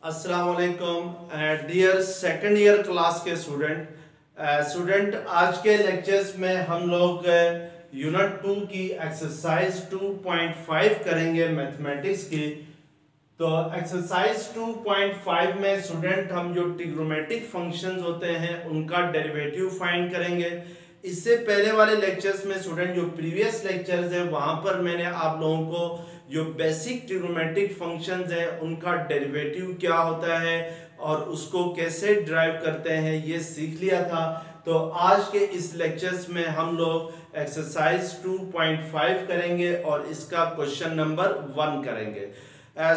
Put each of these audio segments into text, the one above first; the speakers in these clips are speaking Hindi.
अस्सलाम वालेकुम डियर सेकंड ईयर क्लास के स्टूडेंट आज के लेक्चर्स में हम लोग यूनिट 2 की एक्सरसाइज 2.5 करेंगे मैथमेटिक्स की। तो एक्सरसाइज 2.5 में स्टूडेंट हम जो ट्रिग्नोमेट्रिक फंक्शंस होते हैं उनका डेरिवेटिव फाइंड करेंगे। इससे पहले वाले लेक्चर्स में स्टूडेंट जो प्रीवियस लेक्चर्स है वहां पर मैंने आप लोगों को जो बेसिक ट्रिग्नोमेट्रिक फंक्शंस है उनका डेरिवेटिव क्या होता है और उसको कैसे ड्राइव करते हैं ये सीख लिया था। तो आज के इस लेक्चर्स में हम लोग एक्सरसाइज 2.5 करेंगे और इसका क्वेश्चन नंबर 1 करेंगे।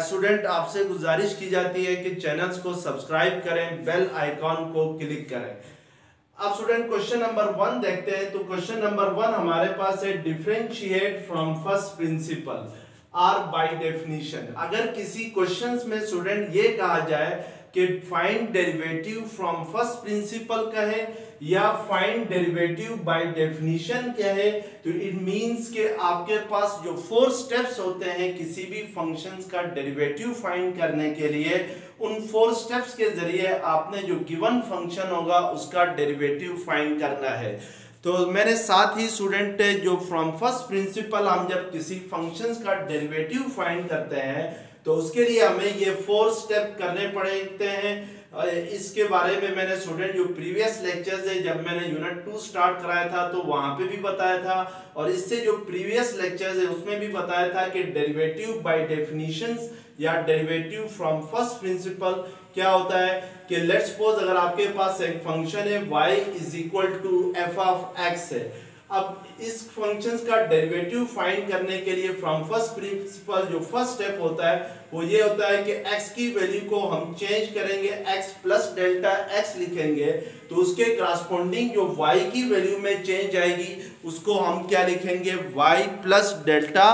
स्टूडेंट आपसे गुजारिश की जाती है कि चैनल्स को सब्सक्राइब करें, बेल आइकॉन को क्लिक करें। अब स्टूडेंट क्वेश्चन नंबर 1 देखते हैं। तो क्वेश्चन नंबर 1 हमारे पास है differentiate from first principle or by definition. अगर किसी क्वेश्चंस में स्टूडेंट ये कहा जाए कि find derivative from first principle कहे या फाइंड डेरिवेटिव बाय डेफिनेशन कहे तो इट मींस कि आपके पास जो 4 स्टेप्स होते हैं किसी भी फंक्शंस का डेरिवेटिव फाइंड करने के लिए, उन 4 स्टेप्स के जरिए आपने जो गिवन फंक्शन होगा उसका डेरिवेटिव फाइंड करना है। तो मैंने साथ ही स्टूडेंट जो फ्रॉम फर्स्ट प्रिंसिपल हम जब किसी फंक्शंस का डेरिवेटिव फाइंड करते हैं तो उसके लिए हमें ये 4 स्टेप करने पड़ते हैं। इसके बारे में मैंने स्टूडेंट जो प्रीवियस लेक्चर्स है जब मैंने यूनिट 2 स्टार्ट कराया था तो वहां पे भी बताया था, और इससे जो प्रीवियस लेक्चर्स है उसमें भी बताया था कि डेरिवेटिव बाय डेफिनेशंस या डेरिवेटिव फ्रॉम फर्स्ट प्रिंसिपल क्या होता है कि लेट्स सपोज अगर आपके पास एक फंक्शन है y is equal to F of x है। अब इस फंक्शंस का डेरिवेटिव फाइंड करने के लिए फ्रॉम फर्स्ट प्रिंसिपल जो फर्स्ट स्टेप होता है वो ये होता है कि x की वैल्यू को हम चेंज करेंगे, x प्लस डेल्टा x लिखेंगे तो उसके करस्पॉन्डिंग जो y की वैल्यू में चेंज आएगी उसको हम क्या लिखेंगे, y प्लस डेल्टा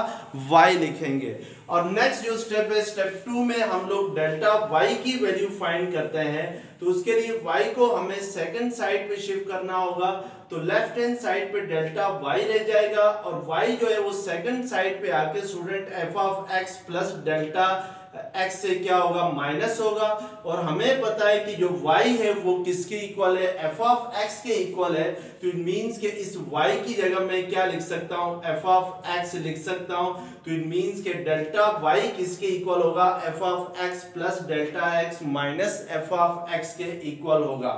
y लिखेंगे। और नेक्स्ट जो स्टेप है स्टेप 2 में हम लोग डेल्टा y की वैल्यू फाइंड करते हैं। तो उसके लिए y को हमें सेकंड साइड पे शिफ्ट करना होगा, तो लेफ्ट हैंड साइड पे डेल्टा y रह जाएगा और y जो है वो सेकंड साइड पे आके student f of x plus delta x से क्या होगा, माइनस होगा। और हमें पता है कि जो y है वो किसके इक्वल है, f ऑफ x के इक्वल है। तो इट मींस कि इस y की जगह मैं क्या लिख सकता हूं, f ऑफ x लिख सकता हूं। तो इट मींस कि डेल्टा y किसके इक्वल होगा, f of x plus delta x minus f of x के इक्वल होगा।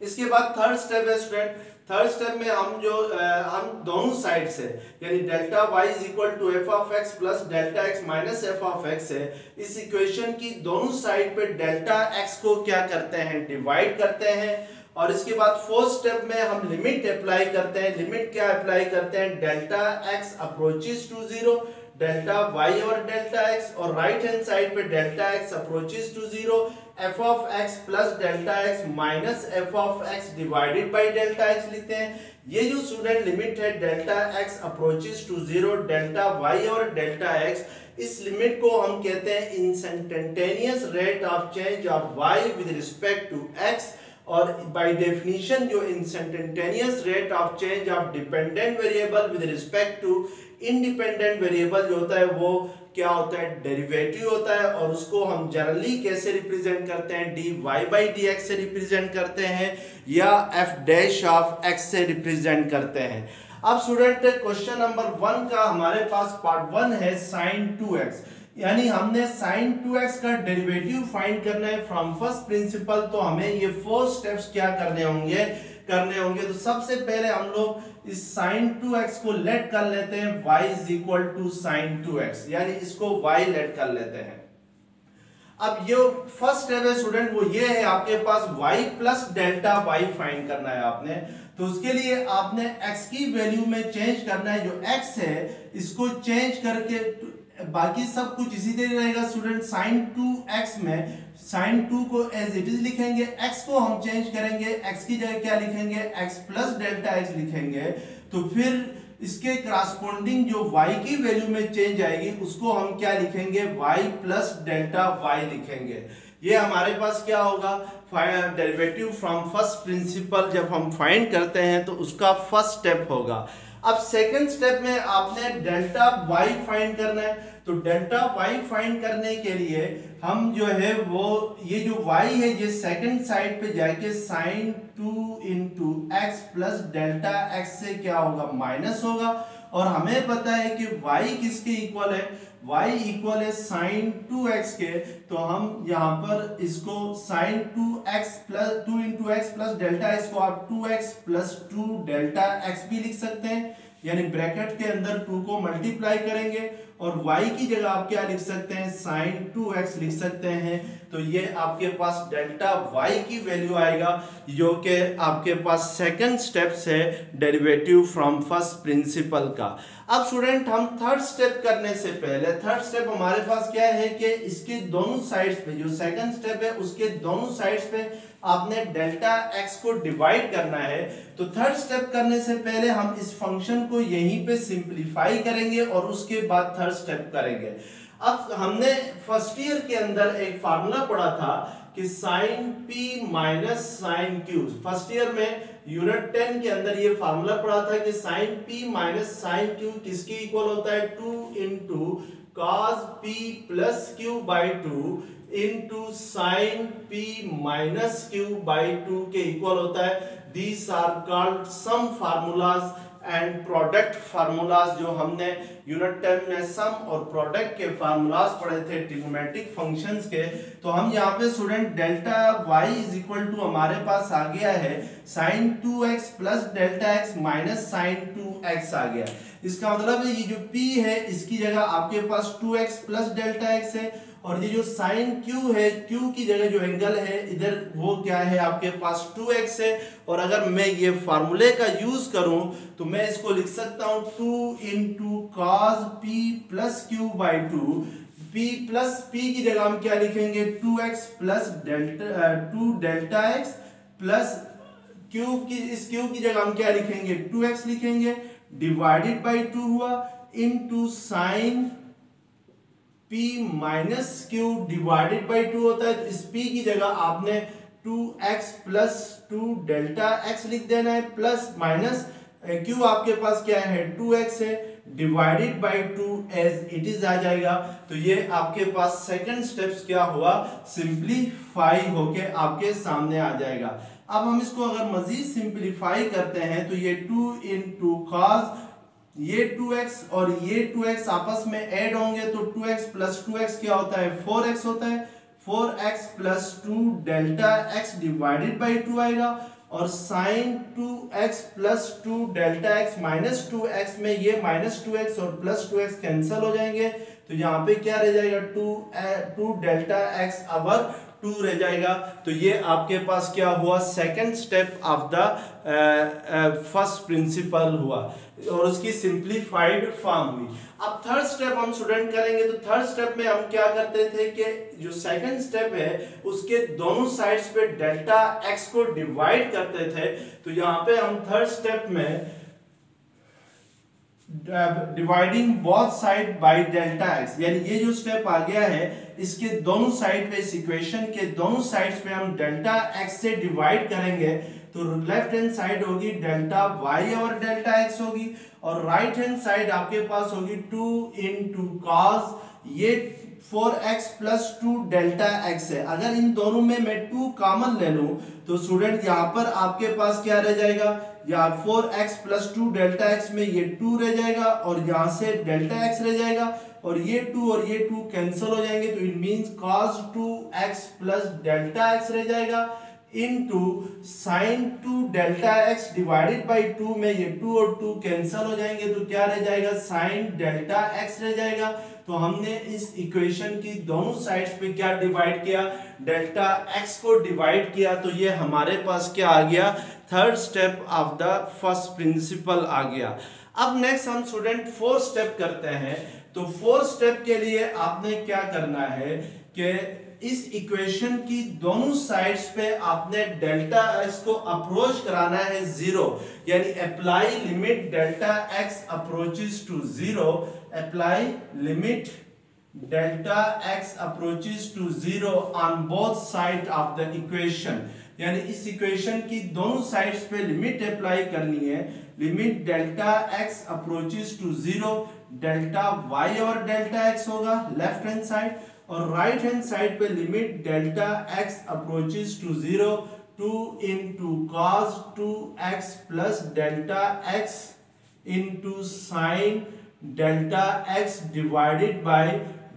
इसके बाद थर्ड स्टेप है स्टूडेंट, थर्ड स्टेप में हम दोनों साइड से यानी delta y is equal to F of X plus delta x minus F of X है, इस इक्वेशन की दोनों साइड पे डेल्टा x को क्या करते हैं, डिवाइड करते हैं। और इसके बाद फोर्थ स्टेप में हम लिमिट अप्लाई करते हैं। लिमिट क्या अप्लाई करते हैं, delta x approaches to 0, delta y और डेल्टा x, और राइट हैंड साइड पे delta x approaches to 0, f of x plus delta x minus f of x divided by delta x लिखते हैं। ये जो स्टूडेंट लिमिट है delta x approaches to 0, delta y और डेल्टा x, इस लिमिट को हम कहते हैं instantaneous rate of change of y with respect to x। और बाय डेफिनेशन जो instantaneous rate of change of dependent variable with respect to independent variable जो होता है वो क्या होता है, डेरिवेटिव होता है। और उसको हम जनरली कैसे रिप्रेजेंट करते हैं, dy बाई dx से रिप्रेजेंट करते हैं या f डैश ऑफ x से रिप्रेजेंट करते हैं। अब स्टूडेंट क्वेश्चन नंबर 1 का हमारे पास पार्ट 1 है sin 2x, यानी हमने sin 2x का डेरिवेटिव फाइंड करना है फ्रॉम फर्स्ट प्रिंसिपल। तो हमें ये 4 स्टेप्स क्या करने होंगे। तो सबसे पहले हम लोग इस sin 2x को लेट कर लेते हैं y is equal to sin 2x, यानी इसको y लेट कर लेते हैं। अब ये फर्स्ट स्टेप है स्टूडेंट वो ये है आपके पास y plus delta y find करना है आपने। तो उसके लिए आपने x की वैल्यू में चेंज करना है, जो x है इसको चेंज करके बाकी सब कुछ इसी तरह रहेगा स्टूडेंट। sin 2x में sin 2 को एज इट इज लिखेंगे, x को हम चेंज करेंगे, x की जगह क्या लिखेंगे, x प्लस डेल्टा x लिखेंगे। तो फिर इसके करस्पॉन्डिंग जो y की वैल्यू में चेंज आएगी उसको हम क्या लिखेंगे, y प्लस डेल्टा y लिखेंगे। ये हमारे पास क्या होगा, डेरिवेटिव फ्रॉम फर्स्ट प्रिंसिपल जब हम फाइंड करते हैं तो उसका फर्स्ट स्टेप होगा। अब सेकंड स्टेप में आपने डेल्टा y फाइंड करना है। तो डेल्टा वाई फाइंड करने के लिए हम जो है वो ये जो वाई है ये सेकंड साइड पे जाके sine 2 into X plus delta X से क्या होगा माइनस होगा, और हमें पता है कि y किसके इक्वल है, y इक्वल है साइन 2x के, तो हम यहाँ पर इसको sine 2x plus 2 into X plus delta x को आप 2x प्लस 2 डेल्टा एक्स भी लिख सकते हैं, यानी ब्रैकेट के अंदर 2 को मल्टीप्लाई करेंगे और y की जगह आप क्या लिख सकते हैं साइन 2x लिख सकते हैं। तो ये आपके पास डेल्टा y की वैल्यू आएगा जो कि आपके पास सेकंड स्टेप से डेरिवेटिव फ्रॉम फर्स्ट प्रिंसिपल का। अब स्टूडेंट हम थर्ड स्टेप करने से पहले, थर्ड स्टेप हमारे पास क्या है कि इसके दोनों साइड्स पे, जो सेकंड स्टेप है उसके दोनों साइड्स पे आपने डेल्टा x को डिवाइड करना है। तो थर्ड स्टेप करने से पहले हम इस फंक्शन को यहीं पे सिंपलीफाई करेंगे और उसके बाद थर्ड स्टेप करेंगे। अब हमने फर्स्ट ईयर के अंदर एक फार्मूला पढ़ा था कि sine p minus sine q, first year में यूनिट 10 के अंदर ये फार्मूला पढ़ा था कि sine p minus sine q किसके इक्वल होता है 2 into cos p plus q by 2 into sine p minus q by 2 के इक्वल होता है। These are called sum formulas and product formulas, जो हमने यूनिट 10 में सम और प्रोडक्ट के फार्मूलाज पढ़े थे ट्रिग्नोमेट्रिक फंक्शंस के। तो हम यहाँ पे student delta y is equal to हमारे पास आ गया है sine 2x plus delta x minus sine 2x आ गया। इसका मतलब है ये जो p है इसकी जगह आपके पास 2x प्लस डेल्टा x है, और ये जो साइन q है, q की जगह जो एंगल है इधर वो क्या है आपके पास 2x है। और अगर मैं ये फार्मूले का यूज करूं तो मैं इसको लिख सकता हूं 2 into cos p plus q by 2, p plus p की जगह हम क्या लिखेंगे 2x plus delta x plus q की, इस q की जगह हम क्या लिखेंगे 2x लिखेंगे, डिवाइडेड बाई 2 हुआ into sine p minus q divided by 2 होता है। तो इस p की जगह आपने 2x प्लस 2 डेल्टा x लिख देना है, प्लस माइनस q आपके पास क्या है 2x है, divided by 2 as it is आ जाएगा। तो ये आपके पास सेकंड स्टेप्स क्या हुआ सिंप्लीफाई होके आपके सामने आ जाएगा। अब हम इसको अगर मजीद सिंप्लीफाई करते हैं तो ये 2 इंटू कॉस, ये 2x और ये 2x आपस में ऐड होंगे तो 2x प्लस 2x क्या होता है 4x होता है, 4x plus 2 delta x divided by 2 आएगा, और sine 2x plus 2 delta x minus 2x में ये माइनस 2x और प्लस 2x कैंसिल हो जाएंगे, तो यहाँ पे क्या रह जाएगा 2 डेल्टा x अवर 2 रह जाएगा। तो ये आपके पास क्या हुआ second step of the first principal हुआ और उसकी सिंप्लीफाइड फॉर्म हुई। अब थर्ड स्टेप हम स्टूडेंट करेंगे। तो थर्ड स्टेप में हम क्या करते थे कि जो सेकंड स्टेप है उसके दोनों साइड्स पे डेल्टा x को डिवाइड करते थे। तो यहाँ पे हम थर्ड स्टेप में dividing both side by delta x, यानी ये जो स्टेप आ गया है इसके दोनों साइड पे, इस इक्वेशन के दोनों साइड्स पे हम डेल्टा x से डिवाइड करेंगे तो लेफ्ट हैंड साइड होगी डेल्टा y और डेल्टा x होगी, और राइट हैंड साइड आपके पास होगी 2 इंटू कॉस ये 4x प्लस 2 डेल्टा x है। अगर इन दोनों में मैं 2 कॉमन ले लूं तो स्टूडेंट यहाँ पर आपके पास क्या रह जाएगा, या 4x प्लस 2 डेल्टा x में ये 2 रह जाएगा और यहाँ से डेल्टा x रह जाएगा, और ये 2 और ये 2 कैंसिल हो जाएंगे तो it means cos 2x plus delta x रह जाएगा into sign 2 delta x divided by 2 में ये 2 और 2 कैंसिल हो जाएंगे तो क्या रह जाएगा साइन डेल्टा x रह जाएगा। तो हमने इस इक्वेशन की दोनों साइड्स पे क्या डिवाइड किया, डेल्टा x को डिवाइड किया, तो ये हमारे पास क्या आ गया third step of the first principle आ गया। अब नेक्स्ट हम स्टूडेंट फोर्थ स्टेप करते हैं। तो फोर्थ स्टेप के लिए आपने क्या करना है कि इस इक्वेशन की दोनों साइड्स पे आपने डेल्टा x को अप्रोच कराना है 0, यानी apply limit delta x approaches to 0, apply limit delta x approaches to 0 on both side of the equation, यानी इस इक्वेशन की दोनों साइड्स पे लिमिट अप्लाई करनी है limit delta x approaches to 0, delta y और डेल्टा एक्स होगा लेफ्ट हैंड साइड, और राइट हैंड साइड पे limit delta x approaches to 0, 2 into cos 2x plus delta x into sine delta x divided by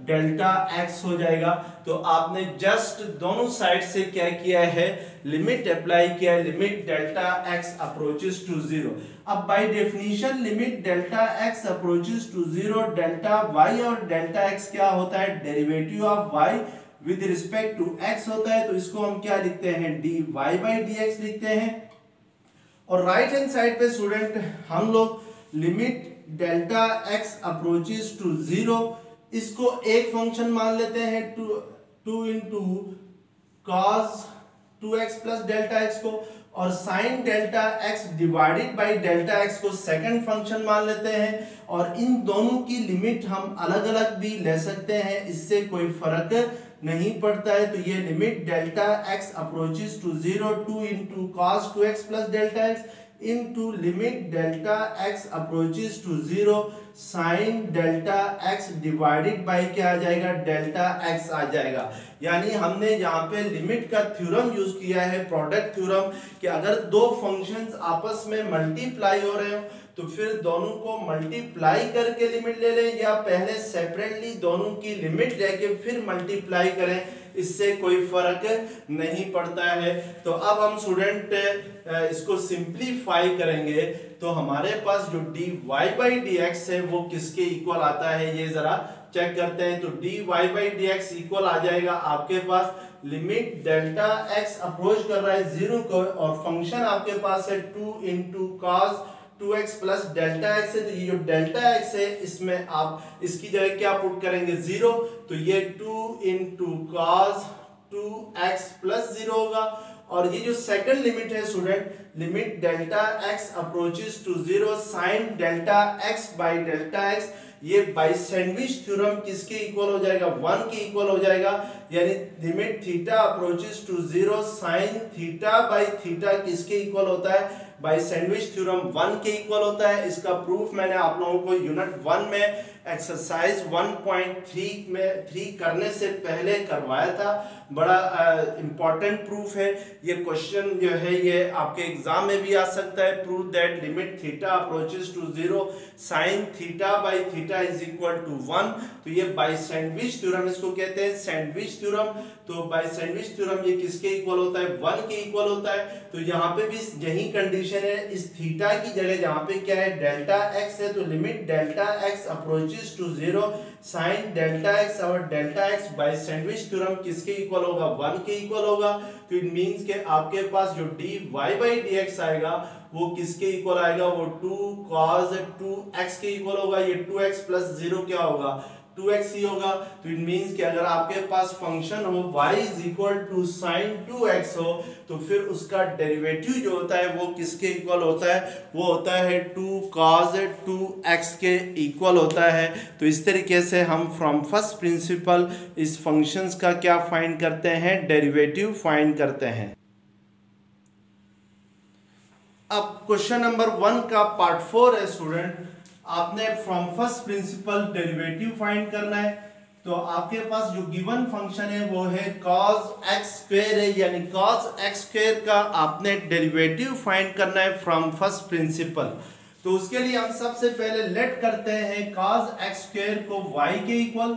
delta x हो जाएगा। तो आपने जस्ट दोनों साइड से क्या किया है, लिमिट अप्लाई किया है, limit delta x approaches to 0। अब by definition limit delta x approaches to 0, delta y और डेल्टा एक्स क्या होता है, derivative of y with respect to x होता है। तो इसको हम क्या लिखते हैं, dy बाई dx लिखते हैं। और राइट हैंड साइड पे स्टूडेंट हम लोग limit delta x approaches to 0, इसको एक फंक्शन मान लेते हैं, 2 into cos 2x plus delta x को, और sine delta x divided by delta x को सेकंड फंक्शन मान लेते हैं। और इन दोनों की लिमिट हम अलग अलग भी ले सकते हैं, इससे कोई फर्क नहीं पड़ता है। तो ये limit delta x approaches to 0, 2 into cos 2x plus delta x into limit delta x approaches to 0 sine delta x divided by क्या आ जाएगा, डेल्टा एक्स आ जाएगा। यानी हमने यहाँ पे लिमिट का थ्योरम यूज किया है, प्रोडक्ट थ्योरम, कि अगर दो फंक्शंस आपस में मल्टीप्लाई हो रहे हो तो फिर दोनों को मल्टीप्लाई करके लिमिट ले लें, या पहले सेपरेटली दोनों की लिमिट लेके फिर मल्टीप्लाई करें, इससे कोई फर्क नहीं पड़ता है। तो अब हम स्टूडेंट इसको सिंप्लीफाई करेंगे, तो हमारे पास जो dy बाई dx है वो किसके इक्वल आता है, ये जरा चेक करते हैं। तो dy बाई dx इक्वल आ जाएगा आपके पास लिमिट डेल्टा x अप्रोच कर रहा है 0 को, और फंक्शन आपके पास है 2 into cos 2x plus delta x है। तो ये जो डेल्टा x है इसमें आप इसकी जगह क्या पुट करेंगे, 0, तो ये 2 इंटू कॉस 2x प्लस 0 होगा। और ये जो सेकंड लिमिट है student, limit delta x approaches to 0 sine delta x by delta x, ये बाय सैंडविच थ्योरम किसके इक्वल हो जाएगा, 1 के इक्वल हो जाएगा। यानी limit theta approaches to 0 sine theta by theta किसके इक्वल होता है, बाय सैंडविच थ्योरम 1 के इक्वल होता है। इसका प्रूफ मैंने आप लोगों को यूनिट 1 में एक्सरसाइज 1.3 में 3 करने से पहले करवाया था, बड़ा इंपॉर्टेंट प्रूफ है। ये क्वेश्चन जो है ये आपके एग्जाम में भी आ सकता है, prove that limit theta approaches to 0 sine theta by theta is equal to 1। तो ये बाय सैंडविच थ्योरम इसको कहते हैं, सैंडविच थ्योरम। तो बाय सैंडविच थ्योरम ये किसके इक्वल होता है, 1 के इक्वल होता है। तो यहाँ पे भी यही कंडीशन है, इस थीटा की जगह जहाँ पे क्या है, डेल्टा एक्स है, तो limit delta x approaches to 0 sine delta X और delta X by sandwich theorem किसके इक्वल होगा, 1 के इक्वल होगा। तो इट मींस के आपके पास जो dy बाई dx आएगा वो किसके इक्वल आएगा, वो 2 cos 2x के इक्वल होगा। ये 2x प्लस 0 क्या होगा, 2x ही होगा। तो इट मींस कि अगर आपके पास फंक्शन हो y is equal to sine 2x हो, तो फिर उसका डेरिवेटिव जो होता है वो किसके इक्वल होता है, वो होता है 2 cos 2x के इक्वल होता है। तो इस तरीके से हम फ्रॉम फर्स्ट प्रिंसिपल इस फंक्शंस का क्या फाइंड करते हैं, डेरिवेटिव फाइंड करते हैं। अब क्वेश्चन नंबर 1 का पार्ट 4 है स्टूडेंट, आपने from first principal derivative find करना है। तो आपके पास जो गिवन फंक्शन है वो है cos x स्क्वायर है, यानी cos x स्क्वायर का आपने डेरिवेटिव फाइंड करना है फ्रॉम फर्स्ट प्रिंसिपल। तो उसके लिए हम सबसे पहले लेट करते हैं cos x स्क्वायर को y के इक्वल।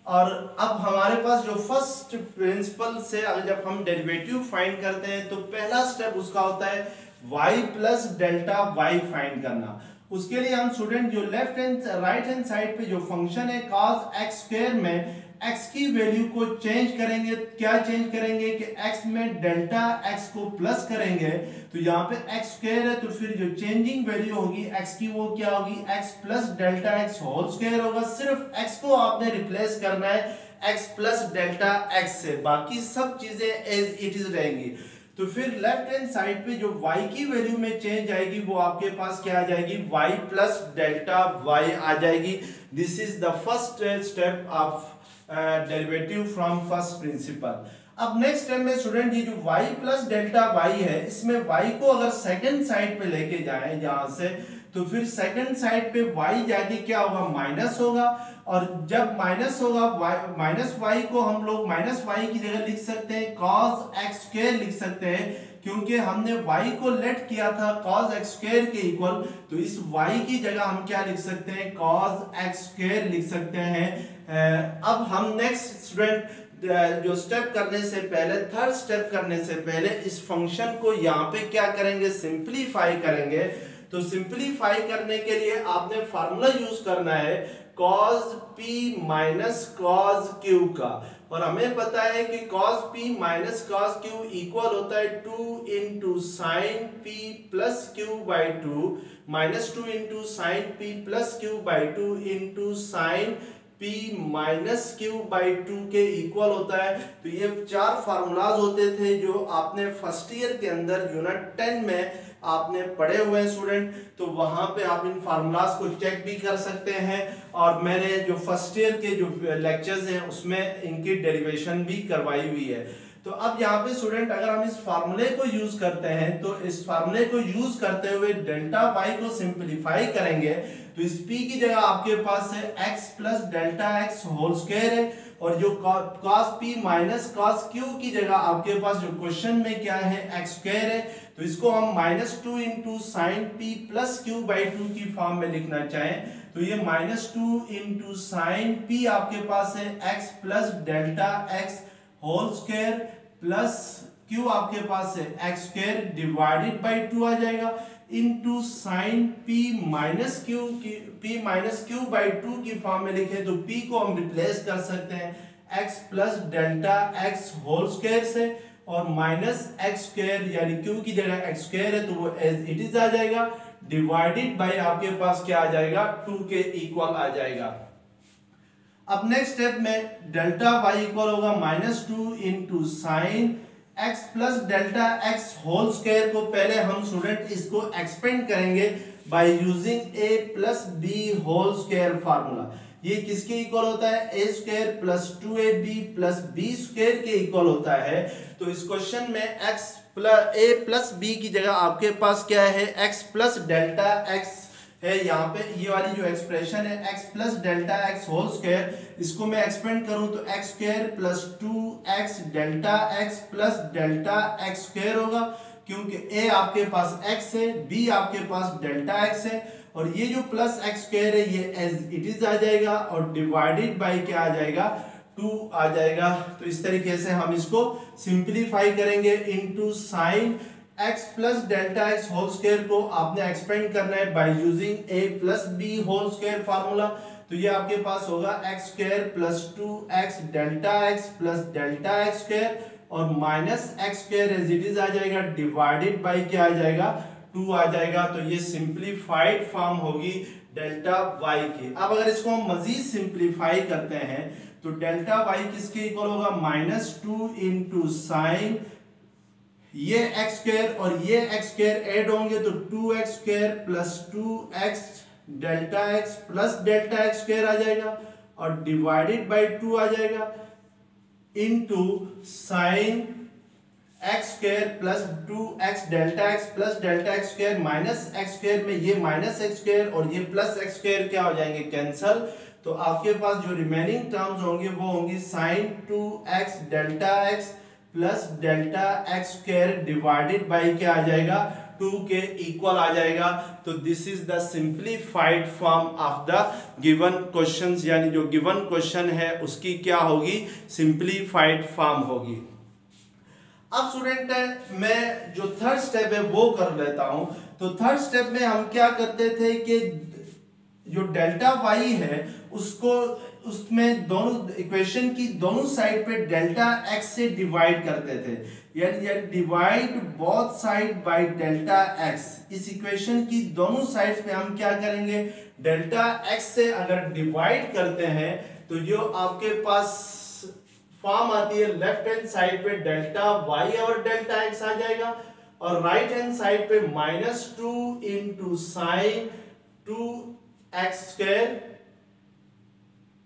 और अब हमारे पास जो फर्स्ट प्रिंसिपल से जब हम डेरिवेटिव फाइंड करते हैं तो पहला स्टेप उसका होता है y plus delta y find करना। उसके लिए हम स्टूडेंट जो left hand right hand side पे जो फंक्शन है cos x स्क्वायर में x की वैल्यू को चेंज करेंगे। क्या चेंज करेंगे कि x में डेल्टा x को प्लस करेंगे, तो यहाँ पे x स्क्वायर है तो फिर जो चेंजिंग वैल्यू होगी x की वो क्या होगी, x plus delta x whole square होगा। सिर्फ x को आपने रिप्लेस करना है x प्लस डेल्टा x से, बाकी सब चीजें एज इट इज रहेंगी। तो फिर लेफ्ट हैंड साइड पे जो y की वैल्यू में चेंज आएगी वो आपके पास क्या आ जाएगी, y प्लस डेल्टा y आ जाएगी। This is the first step of derivative from first principal. अब नेक्स्ट स्टेप में स्टूडेंट ये जो y प्लस डेल्टा y है, इसमें y को अगर सेकंड साइड पे लेके जाएं यहां से, तो फिर सेकंड साइड पे y जाके क्या होगा, माइनस होगा। और जब माइनस होगा माइनस y को हम लोग माइनस y की जगह लिख सकते हैं cos x स्क्वायर लिख सकते हैं, क्योंकि हमने y को लेट किया था cos x स्क्वायर के इक्वल, तो इस y की जगह हम क्या लिख सकते हैं, cos x स्क्वायर लिख सकते हैं। अब हम नेक्स्ट स्टूडेंट जो स्टेप करने से पहले, थर्ड स्टेप करने से पहले इस फंक्शन को यहाँ पे क्या करेंगे, सिंपलीफाई करेंगे। तो सिंपलीफाई करने के लिए आपने फार्मूला यूज करना है cos p minus cos q का, और हमें पता है कि cos p minus cos q equal होता है 2 into sine p plus q by 2 minus 2 into sine p plus q by 2 into sine p minus q by 2 के इक्वल होता है। तो ये 4 फार्मूलाज होते थे जो आपने फर्स्ट ईयर के अंदर यूनिट 10 में आपने पढ़े हुए हैं स्टूडेंट, तो वहां पे आप इन फार्मूलाज को चेक भी कर सकते हैं, और मैंने जो फर्स्ट ईयर के जो लेक्चर्स हैं उसमें इनकी डेरिवेशन भी करवाई हुई है। तो अब यहाँ पे स्टूडेंट अगर हम इस फार्मूले को यूज करते हैं, तो इस फार्मूले को यूज करते हुए डेल्टा y को सिंपलीफाई करेंगे, तो इस p की जगह आपके पास है x plus delta x whole square है, और जो cos p minus cos q की जगह आपके पास जो क्वेश्चन में क्या है, x स्क्वायर है, तो इसको हम minus 2 into sine p plus q by 2 की फॉर्म में लिखना चाहें, तो ये माइनस 2 इंटू साइन p आपके पास है x plus delta x whole square plus q आपके पास है x स्क्वायर डिवाइडेड बाई 2 आ जाएगा, into sine p minus q by 2 की फॉर्म में लिखे तो p को हम रिप्लेस कर सकते हैं x plus delta x whole square से, और माइनस x स्क्वायर यानी q की जगह x स्क्वायर है तो वो एज इट इज आ जाएगा, डिवाइडेड बाई आपके पास क्या आ जाएगा, 2 के इक्वल आ जाएगा। अब नेक्स्ट स्टेप में डेल्टा y इक्वल होगा minus 2 into sine x plus delta x whole square को पहले हम स्टूडेंट इसको एक्सपेंड करेंगे by using a plus b whole square formula. ये किसके इक्वल होता है, a square plus 2ab plus b square के इक्वल होता है। तो इस क्वेश्चन में x plus a plus b की जगह आपके पास क्या है, x प्लस डेल्टा x है, यहाँ पे ये वाली जो एक्सप्रेशन है x plus delta x whole square, इसको मैं एक्सपेंड करूं तो x square plus 2x delta x plus delta x square होगा, क्योंकि a आपके पास x है, b आपके पास डेल्टा x है, और ये जो प्लस x स्क्वायर है ये एज इट इज आ जाएगा, और डिवाइडेड बाय क्या आ जाएगा, 2 आ जाएगा। तो इस तरीके से हम इसको सिंप्लीफाई करेंगे, into sine x plus delta x whole square को आपने एक्सपेंड करना है by using a plus b whole square formula, तो ये आपके पास होगा x square plus 2x delta x plus delta x square, और minus x square as it is आ जाएगा, डिवाइडेड बाय क्या आ जाएगा, 2 आ जाएगा। तो ये सिंप्लीफाइड फॉर्म होगी डेल्टा y की। अब अगर इसको हम मजीद सिंप्लीफाई करते हैं तो डेल्टा y किसके इक्वल होगा, माइनस 2 इंटू साइन ये x स्क्वायर और ये x स्क्वायर ऐड होंगे तो 2x square plus 2x delta x plus delta x square आ जाएगा, और डिवाइडेड बाय 2 आ जाएगा, into sine x square plus 2x delta x plus delta x square minus x square में ये माइनस x स्क्वायर और ये प्लस x स्क्वायर क्या हो जाएंगे, कैंसल। तो आपके पास जो रिमेनिंग टर्म्स होंगे वो होंगी sine 2x delta x plus delta x square divided by क्या आ जाएगा, 2 के इक्वल आ जाएगा। तो this is the simplified form of the given questions, यानी जो गिवन क्वेश्चन है उसकी क्या होगी, सिंप्लीफाइड फॉर्म होगी। अब स्टूडेंट मैं जो थर्ड स्टेप है वो कर लेता हूं। तो थर्ड स्टेप में हम क्या करते थे कि जो डेल्टा y है उसको उसमें दोनों इक्वेशन की दोनों साइड पे डेल्टा x से डिवाइड करते थे, यानी divide both side by delta x। इस इक्वेशन की दोनों साइड्स पे हम क्या करेंगे, डेल्टा x से अगर डिवाइड करते हैं तो जो आपके पास फॉर्म आती है लेफ्ट हैंड साइड पे डेल्टा y और डेल्टा x आ जाएगा, और राइट हैंड साइड पे minus 2 into sine 2x square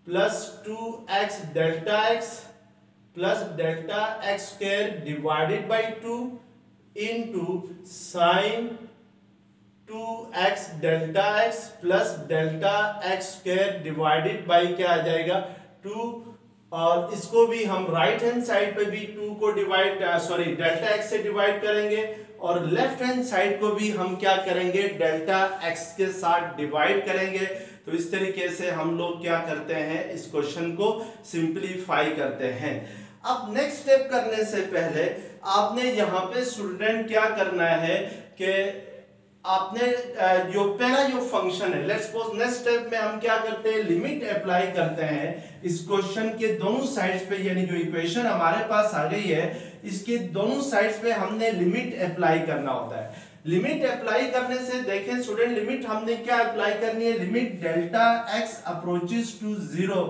plus 2x delta x plus delta x square divided by 2 into sine 2x delta x plus delta x square divided by क्या आ जाएगा 2, और इसको भी हम राइट हैंड साइड पे भी 2 को डेल्टा x से डिवाइड करेंगे, और लेफ्ट हैंड साइड को भी हम क्या करेंगे डेल्टा x के साथ डिवाइड करेंगे। तो इस तरीके से हम लोग क्या करते हैं, इस क्वेश्चन को सिंप्लीफाई करते हैं। अब नेक्स्ट स्टेप करने से पहले आपने यहाँ पे स्टूडेंट क्या करना है कि आपने जो पहला जो फंक्शन है, लेट्स सपोज नेक्स्ट स्टेप में हम क्या करते हैं, लिमिट अप्लाई करते हैं इस क्वेश्चन के दोनों साइड्स पे, यानी जो इक्वेशन हमारे पास आ गई है इसके दोनों साइड्स पे हमने लिमिट अप्लाई करना होता है। लिमिट अप्लाई करने से देखें स्टूडेंट, लिमिट हमने क्या अप्लाई करनी है, limit delta x approaches to 0,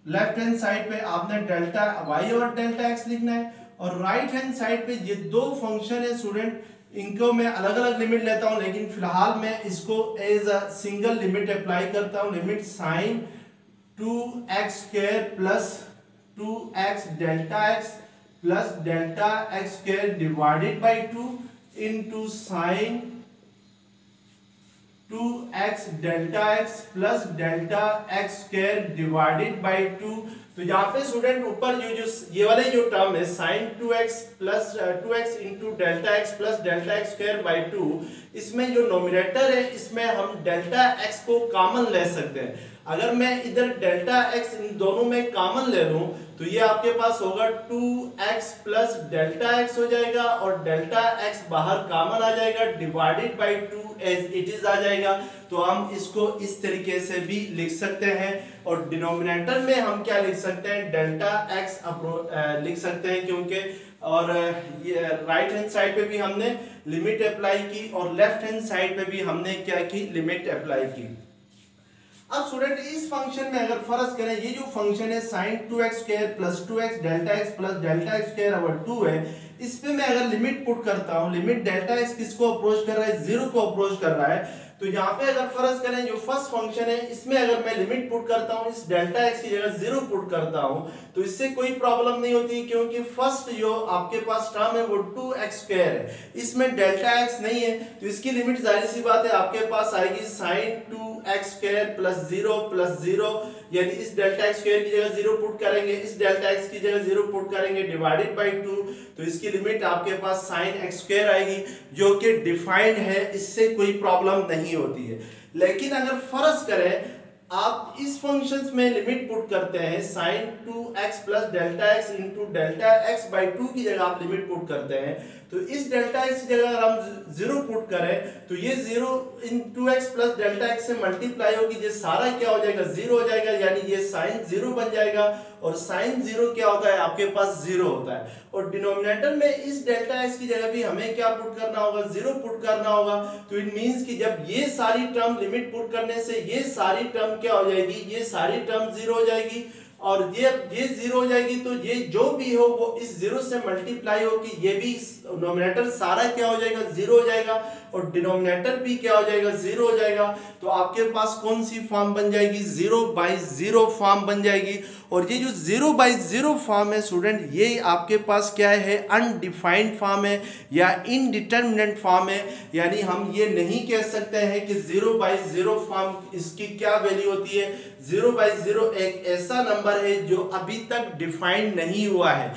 left hand side पे आपने डेल्टा वाई और डेल्टा एक्स लिखना है, और राइट हैंड साइड पे ये दो फंक्शन है स्टूडेंट, इनको मैं अलग अलग लिमिट लेता हूं, लेकिन फिलहाल मैं इसको as a single limit apply करता हूं। Limit sine 2x square plus 2x delta x plus delta x square divided by 2 into sine 2x delta x plus delta x square divided by 2। तो यहाँ पे स्टूडेंट ऊपर जो ये वाले जो टर्म है sine 2x plus 2x into delta x plus delta x square by 2, इसमें जो नोमिनेटर है इसमें हम डेल्टा x को कॉमन ले सकते हैं। अगर मैं इधर डेल्टा x इन दोनों में कॉमन ले लूं तो ये आपके पास होगा 2x प्लस डेल्टा x हो जाएगा, और डेल्टा x बाहर कॉमन आ जाएगा, divided by 2 as it is आ जाएगा। तो हम इसको इस तरीके से भी लिख सकते हैं, और डिनोमिनेटर में हम क्या लिख सकते हैं, डेल्टा x लिख सकते हैं, क्योंकि और ये राइट हैंड साइड पे भी हमने लिमिट अप्लाई की और लेफ्ट हैंड साइड पे भी हमने क्या की, लिमिट अप्लाई की। अब स्टूडेंट इस फंक्शन में अगर फर्ज करें, ये जो फंक्शन है sin 2x square plus 2x delta x plus delta x square over 2 है, इस पे मैं अगर लिमिट पुट करता हूं, लिमिट डेल्टा x किसको अप्रोच कर रहा है, 0 को अप्रोच कर रहा है। तो यहाँ पे अगर फर्ज करें जो फर्स्ट फंक्शन है इसमें अगर मैं लिमिट पुट करता हूं, इस डेल्टा x की जगह 0 पुट करता हूं, तो इससे कोई प्रॉब्लम नहीं होती, क्योंकि फर्स्ट जो आपके पास टर्म है वो 2x स्क्वायर है, इसमें डेल्टा x नहीं है, तो इसकी लिमिट जाहिर सी बात है आपके पास आएगी sin 2x स्क्वायर प्लस 0, यानी इस डेल्टा x स्क्वायर की जगह 0 पुट करेंगे, इस डेल्टा x की जगह 0 पुट करेंगे, डिवाइडेड बाई 2, तो इसकी लिमिट आपके पास sin x स्क्वायर आएगी, जो कि डिफाइंड है, इससे कोई प्रॉब्लम नहीं होती है। लेकिन अगर फर्ज करें आप इस फंक्शंस में लिमिट पुट करते हैं sin 2x plus delta x into delta x by 2 की जगह आप लिमिट पुट करते हैं, तो इस डेल्टा x की जगह अगर हम 0 पुट करें तो ये 0 इन 2x प्लस डेल्टा x से मल्टीप्लाई होगी, ये सारा क्या हो जाएगा, 0 हो जाएगा, यानी ये sin 0 बन जाएगा, और sin 0 क्या होता है आपके पास 0 होता है। और डिनोमिनेटर में इस डेल्टा x की जगह भी हमें क्या पुट करना होगा, 0 पुट करना होगा। तो इट मींस कि जब ये सारी टर्म लिमिट पुट करने से ये सारी टर्म क्या हो जाएगी, ये सारी टर्म 0 हो जाएगी, और ये 0 हो जाएगी, तो ये जो भी हो वो इस 0 से मल्टीप्लाई होगी, ये भी नोमिनेटर सारा क्या हो जाएगा, 0 हो जाएगा, और डिनोमिनेटर भी क्या हो जाएगा, 0 हो जाएगा। तो आपके पास कौन सी फॉर्म बन जाएगी, 0/0 फॉर्म बन जाएगी। और ये जो 0/0 फॉर्म है स्टूडेंट, ये आपके पास क्या है, अनडिफाइंड फॉर्म है या इनडिटरमिनेट फॉर्म है, यानी हम ये नहीं कह सकते हैं कि 0/0 फॉर्म इसकी क्या वैल्यू होती है। 0/0 एक ऐसा नंबर है जो अभी तक डिफाइंड नहीं हुआ है,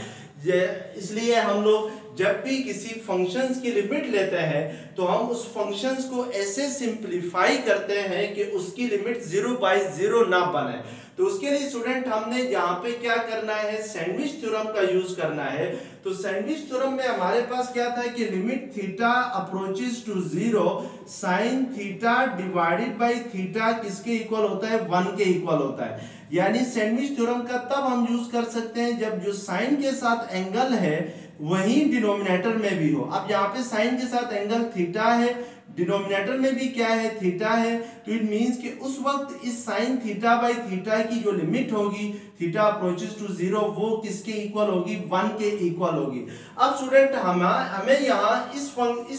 इसलिए हम लोग जब भी किसी फंक्शंस की लिमिट लेते हैं तो हम उस फंक्शंस को ऐसे सिंप्लीफाई करते हैं कि उसकी लिमिट 0/0 ना बने। तो उसके लिए स्टूडेंट हमने यहाँ पे क्या करना है, सैंडविच थ्योरम का यूज करना है। तो सैंडविच थ्योरम में हमारे पास क्या था कि limit theta approaches to 0 sine theta divided by theta किसके इक्वल होता है, 1 के इक्वल होता है। यानी सैंडविच थ्योरम का तब हम यूज कर सकते हैं जब जो साइन के साथ एंगल है वही डिनोमिनेटर में भी हो। अब यहाँ पे साइन के साथ एंगल थीटा है, डिनोमिनेटर में भी क्या है, थीटा है, तो इट मींस कि उस वक्त इस साइन थीटा बाई थीटा की जो लिमिट होगी थीटा अप्रोचेस टू 0 वो किसके इक्वल होगी, 1 के इक्वल होगी। अब स्टूडेंट हमें यहाँ इस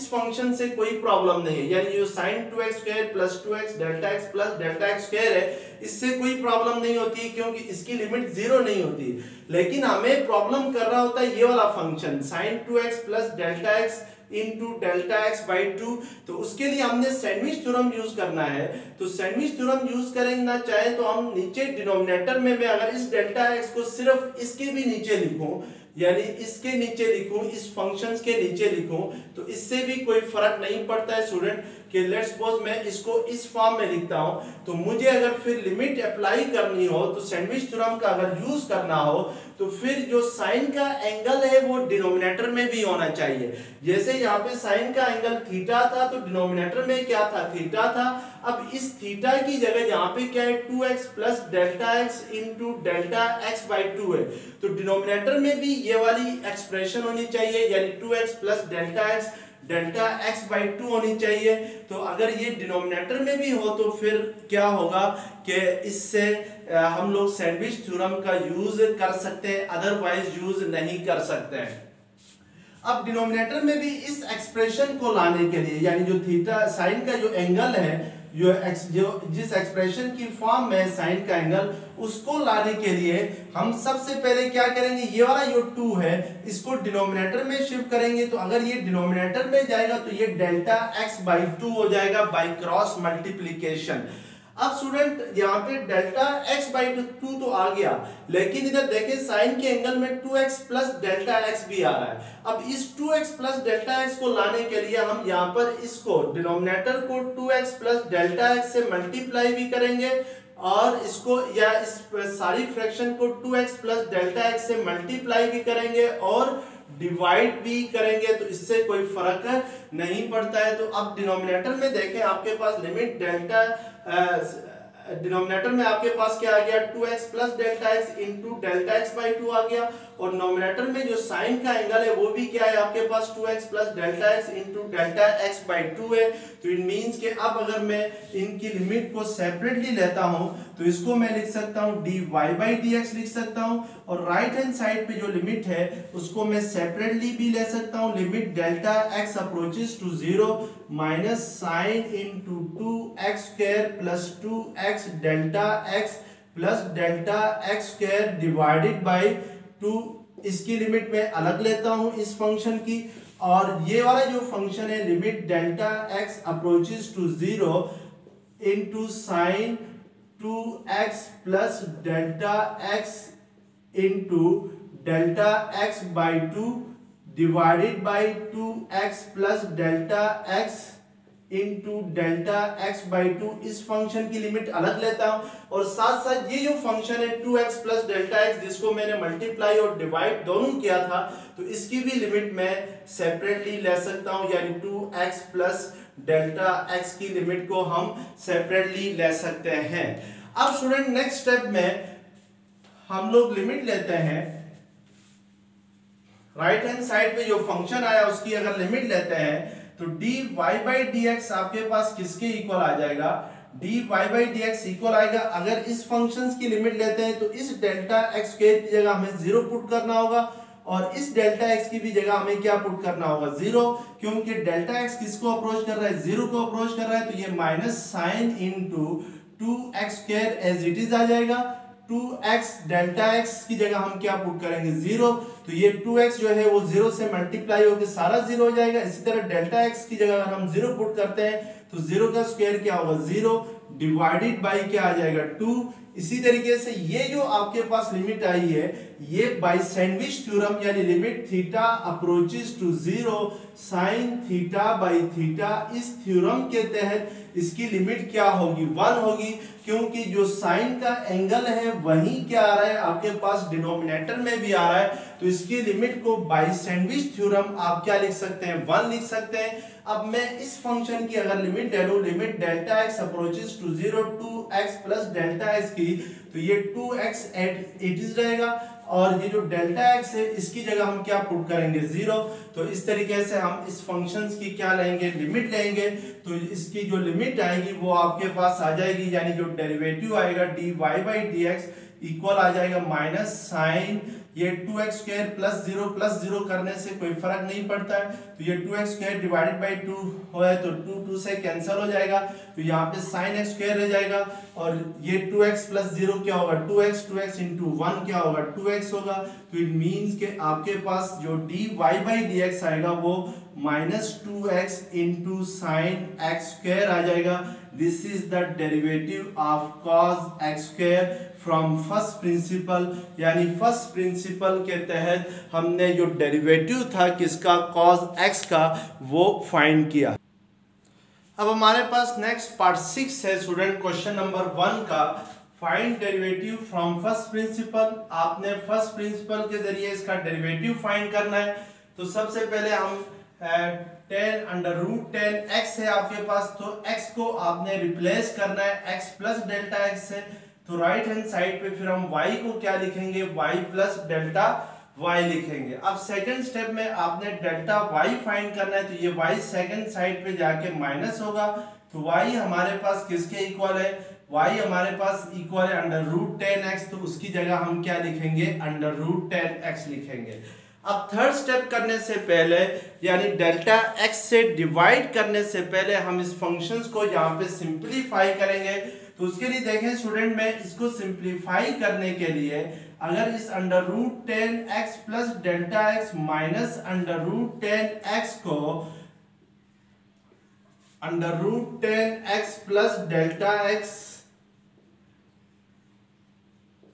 फंक्शन से कोई प्रॉब्लम नहीं है, यानी जो sine 2x square plus 2x delta x plus delta x square है इससे कोई प्रॉब्लम नहीं होती क्योंकि इसकी लिमिट 0 नहीं होती। लेकिन हमें प्रॉब्लम कर रहा होता है ये वाला function sine 2x plus delta x into delta x by 2, तो उसके लिए हमने सैंडविच थ्योरम यूज करना है। तो सैंडविच थ्योरम यूज करेंगे ना चाहे तो हम नीचे डिनोमिनेटर में मैं अगर इस डेल्टा एक्स को सिर्फ इसके भी नीचे लिखूं, यानी इसके नीचे लिखूं, इस फंक्शंस के नीचे लिखूं, तो इससे भी कोई फर्क नहीं पड़ता है स्टूडेंट कि लेट्स सपोज मैं इसको इस फॉर्म में लिखता हूं, तो मुझे अगर फिर लिमिट अप्लाई करनी हो तो सैंडविच थ्योरम का अगर यूज करना हो तो फिर जो साइन का एंगल है वो डिनोमिनेटर में भी होना चाहिए। जैसे यहाँ पे साइन का एंगल थीटा था तो डिनोमिनेटर में क्या था, थीटा था। अब इस थीटा की जगह यहाँ पे क्या है 2x plus delta x into delta x by 2 है, तो डिनोमिनेटर में भी ये वाली एक्सप्रेशन होनी चाहिए, यानी 2x plus delta x by 2 होनी चाहिए। तो अगर ये डिनोमिनेटर में भी हो तो फिर क्या होगा कि इससे हम लोग सैंडविच थ्योरम का यूज कर सकते हैं, अदरवाइज यूज नहीं कर सकते हैं। अब डिनोमिनेटर में भी इस एक्सप्रेशन को लाने के लिए, यानी जो थीटा साइन का जो एंगल है, जो जिस एक्सप्रेशन की फॉर्म में साइन का एंगल, उसको लाने के लिए हम सबसे पहले क्या करेंगे, ये वाला जो 2 है इसको डिनोमिनेटर में शिफ्ट करेंगे। तो अगर ये डिनोमिनेटर में जाएगा तो ये डेल्टा एक्स बाई 2 हो जाएगा बाई क्रॉस मल्टीप्लीकेशन। अब स्टूडेंट यहाँ पे डेल्टा एक्स बाई 2 तो आ गया, लेकिन इधर देखें साइन के एंगल में 2x प्लस डेल्टा एक्स भी आ रहा है। अब इस 2x प्लस डेल्टा एक्स को लाने के लिए हम यहाँ पर इसको डिनोमिनेटर को 2x प्लस डेल्टा एक्स से मल्टीप्लाई भी करेंगे और इसको या इस सारी फ्रैक्शन को 2x प्लस डेल्टा एक्स से मल्टीप्लाई भी करेंगे और डिवाइड भी करेंगे, तो इससे कोई फर्क नहीं पड़ता है। तो अब डिनोमिनेटर में देखें आपके पास लिमिट डेल्टा डिनोमिनेटर में आपके पास क्या आ गया 2x plus delta x into delta x by 2 आ गया, और नोमिनेटर में जो साइन का एंगल है वो भी क्या है आपके पास 2x plus delta x into delta x by 2 है। तो इट मींस कि अब अगर मैं इनकी लिमिट को सेपरेटली लेता हूं तो इसको मैं लिख सकता हूं dy बाई dx लिख सकता हूं, और राइट हैंड साइड पे जो लिमिट है उसको मैं सेपरेटली भी ले सकता हूं, limit delta x approaches to 0 minus sine into 2x square plus 2x delta x plus delta x square divided by 2। इसकी लिमिट मैं अलग लेता हूं इस फंक्शन की, और ये वाला जो फंक्शन है limit delta x approaches to 0 into sine 2x plus delta x into delta x by 2 divided by 2x plus delta x into delta x by 2। इस फंक्शन की लिमिट अलग लेता हूं, और साथ साथ ये जो फंक्शन है 2x प्लस डेल्टा x जिसको मैंने मल्टीप्लाई और डिवाइड दोनों किया था, तो इसकी भी लिमिट मैं सेपरेटली ले सकता हूं, यानी 2x प्लस डेल्टा x की लिमिट को हम सेपरेटली ले सकते हैं। अब स्टूडेंट नेक्स्ट स्टेप में हम लोग लिमिट लेते हैं, राइट हैंड साइड पे जो फंक्शन आया उसकी अगर लिमिट लेते हैं तो dy बाई dx आपके पास किसके इक्वल आ जाएगा, dy बाई dx इक्वल आएगा। अगर इस फंक्शंस की लिमिट लेते हैं तो इस डेल्टा x स्क्वायर की जगह हमें 0 पुट करना होगा, और इस डेल्टा x की भी जगह हमें क्या पुट करना होगा 0, क्योंकि डेल्टा x किसको अप्रोच कर रहा है 0 को अप्रोच कर रहा है। तो ये minus sine into 2x square as it is आ जाएगा, 2x डेल्टा x की जगह हम क्या पुट करेंगे 0, तो ये 2x जो है वो 0 से मल्टीप्लाई होकर सारा 0 हो जाएगा। इसी तरह डेल्टा x की जगह अगर हम 0 पुट करते हैं तो 0 का स्क्वायर क्या होगा 0 डिवाइडेड बाई क्या आ जाएगा 2। इसी तरीके से ये जो आपके पास लिमिट आई है ये बाय सैंडविच थ्योरम, यानी limit theta approaches to 0 sine theta by theta, इस थ्योरम के तहत इसकी लिमिट क्या होगी 1 होगी, क्योंकि जो साइन का एंगल है वही क्या आ रहा है आपके पास डिनोमिनेटर में भी आ रहा है। तो इसकी लिमिट को बाय सैंडविच थ्योरम आप क्या लिख सकते हैं 1 लिख सकते हैं। अब मैं इस फंक्शन की अगर लिमिट ले लूं, limit delta x approaches to 0 2x plus delta x की, तो ये 2x एट इट इज रहेगा, और ये जो डेल्टा एक्स है इसकी जगह हम क्या पुट करेंगे 0। तो इस तरीके से हम इस फंक्शंस की क्या लेंगे लिमिट लेंगे। तो इसकी जो लिमिट आएगी वो आपके पास आ जाएगी, यानी जो डेरिवेटिव आएगा dy बाई dx इक्वल आ जाएगा माइनस साइन ये 2x स्क्वायर प्लस 0 करने से कोई फर्क नहीं पड़ता है। तो ये 2x स्क्वायर डिवाइडेड बाई 2 है तो 2 से कैंसिल हो जाएगा। तो यहाँ पे साइन x स्क्वायर रह जाएगा और ये 2x प्लस 0 क्या होगा 2x इंटू 1 क्या होगा 2x होगा। तो इट मीन्स के आपके पास जो dy बाई dx आएगा वो minus 2x into sine x square आ जाएगा। This is the derivative of cos x square from first principle, यानी फर्स्ट प्रिंसिपल के तहत हमने जो डेरिवेटिव था किसका cos x का वो फाइंड किया। अब हमारे पास नेक्स्ट पार्ट 6 है स्टूडेंट, क्वेश्चन नंबर 1 का find derivative from first principal. आपने फर्स्ट प्रिंसिपल के जरिए इसका डेरिवेटिव फाइंड करना है। तो सबसे पहले हम 10 अंडर रूट 10 x है आपके पास, तो x को आपने रिप्लेस करना है x प्लस डेल्टा x से। तो राइट हैंड साइड पे फिर हम y को क्या लिखेंगे y प्लस डेल्टा y लिखेंगे। अब सेकंड स्टेप में आपने डेल्टा y फाइंड करना है, तो ये y सेकंड साइड पे जाके माइनस होगा। तो y हमारे पास किसके इक्वल है, y हमारे पास इक्वल है अंडर रूट 10x, तो उसकी जगह हम क्या लिखेंगे अंडर रूट 10x लिखेंगे। अब थर्ड स्टेप करने से पहले यानी डेल्टा x से डिवाइड करने से पहले हम इस फंक्शंस को यहाँ पे सिंपलीफाई करेंगे। तो उसके लिए देखें स्टूडेंट, मैं इसको सिंपलीफाई करने के लिए अगर इस under root 10x plus delta x minus under root 10x को under root 10x plus delta x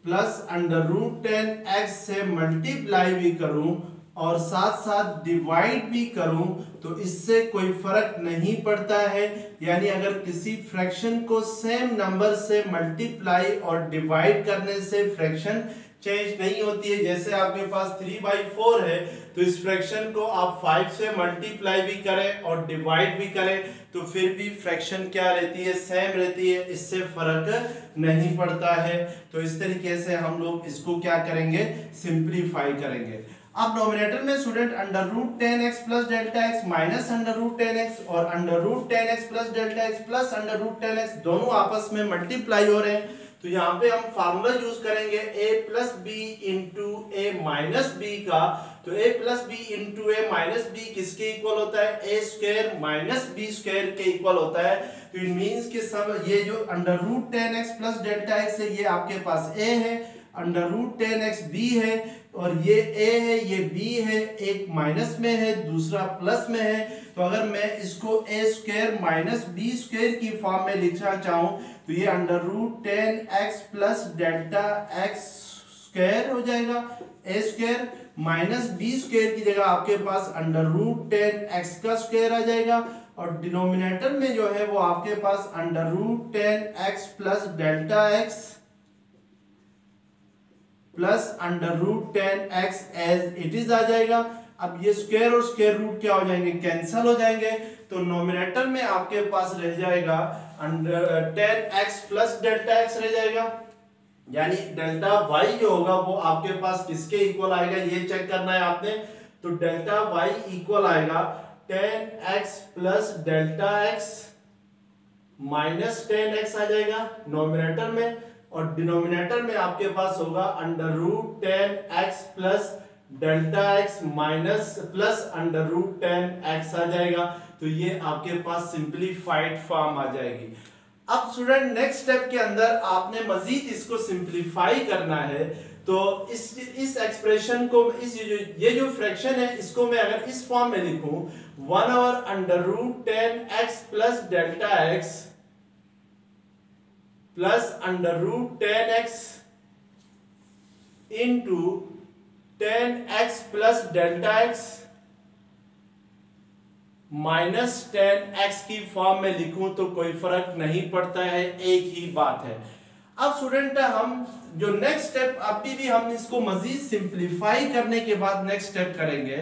plus under root 10x से मल्टीप्लाई भी करूं और साथ साथ डिवाइड भी करूं तो इससे कोई फर्क नहीं पड़ता है। यानी अगर किसी फ्रैक्शन को सेम नंबर से मल्टीप्लाई और डिवाइड करने से फ्रैक्शन चेंज नहीं होती है। जैसे आपके पास 3/4 है तो इस फ्रैक्शन को आप 5 से मल्टीप्लाई भी करें और डिवाइड भी करें तो फिर भी फ्रैक्शन क्या रहती है सेम रहती है, इससे फर्क नहीं पड़ता है। तो इस तरीके से हम लोग इसको क्या करेंगे सिंपलीफाई करेंगे। अब नोमिनेटर में student under root 10x plus delta x minus under root 10x और under root 10x plus delta x plus under root 10x दोनों आपस में मल्टीप्लाई हो रहे हैं। तो यहाँ पे हम फार्मूला यूज करेंगे a plus b into a minus b का। तो a plus b into a minus b किसके इक्वल होता है a square minus b square के इक्वल होता है। तो इट मींस कि सब ये जो under root 10x plus delta x है ये आपके पास a है, अंडर रूट 10x b है और ये a है ये b है, एक माइनस में है दूसरा प्लस में है। तो अगर मैं इसको a square minus b square की फॉर्म में लिखना चाहूं तो ये under root 10x plus delta x square हो जाएगा। a square minus b square की जगह आपके पास अंडर रूट 10x का स्क्वायर आ जाएगा और डिनोमिनेटर में जो है वो आपके पास under root 10x plus delta x plus under root 10x as it is आ जाएगा। अब ये स्क्वायर और स्क्वायर रूट क्या हो जाएंगे कैंसिल हो जाएंगे। तो नोमिनेटर में आपके पास रह जाएगा under 10x plus delta x रह जाएगा, यानी डेल्टा y जो होगा वो आपके पास किसके इक्वल आएगा ये चेक करना है आपने। तो डेल्टा y इक्वल आएगा 10x plus delta x minus 10x आ जाएगा नोमिनेटर में और डिनोमिनेटर में आपके पास होगा under root 10x plus delta x minus plus under root 10x आ जाएगा। तो ये आपके पास सिंपलीफाइड फॉर्म आ जाएगी। अब स्टूडेंट नेक्स्ट स्टेप के अंदर आपने मजीद इसको सिंपलीफाई करना है। तो इस एक्सप्रेशन को ये जो फ्रैक्शन है इसको मैं अगर इस फॉर्म में लिखूं 1 over under root 10x plus delta x plus under root 10x into 10x plus delta x minus 10x की फॉर्म में लिखूं तो कोई फर्क नहीं पड़ता है, एक ही बात है। अब स्टूडेंट हम जो नेक्स्ट स्टेप अभी भी हम इसको मजीद सिंपलीफाई करने के बाद नेक्स्ट स्टेप करेंगे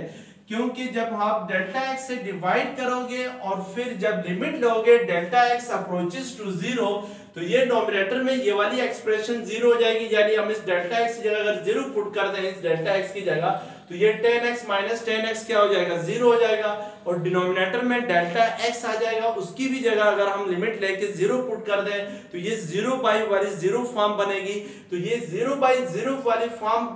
क्योंकि जब आप डेल्टा एक्स से डिवाइड करोगे और फिर जब लिमिट लोगे delta x approaches to zero, तो ये नॉमिनेटर में ये वाली एक्सप्रेशन जीरो हो जाएगी, यानी हम इस डेल्टा एक्स की जगह अगर जीरो पुट कर दें इस डेल्टा एक्स की जगह, तो ये 10x माइनस 10x क्या हो जाएगा, जीरो हो जाएगा। और डिनोमिनेटर में डेल्टा x आ जाएगा, उसकी भी जगह अगर हम लिमिट लेके जीरो पुट कर दें तो ये जीरो बाई वाली जीरो फॉर्म बनेगी। तो ये जीरो बाई जीरो वाली फॉर्म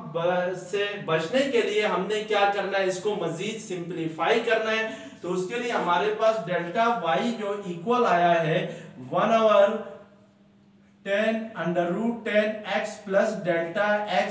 से बचने के लिए हमने क्या करना है, इसको मजीद सिंप्लीफाई करना है। तो उसके लिए हमारे पास डेल्टा y जो इक्वल आया है 1/10 under root 10x plus delta x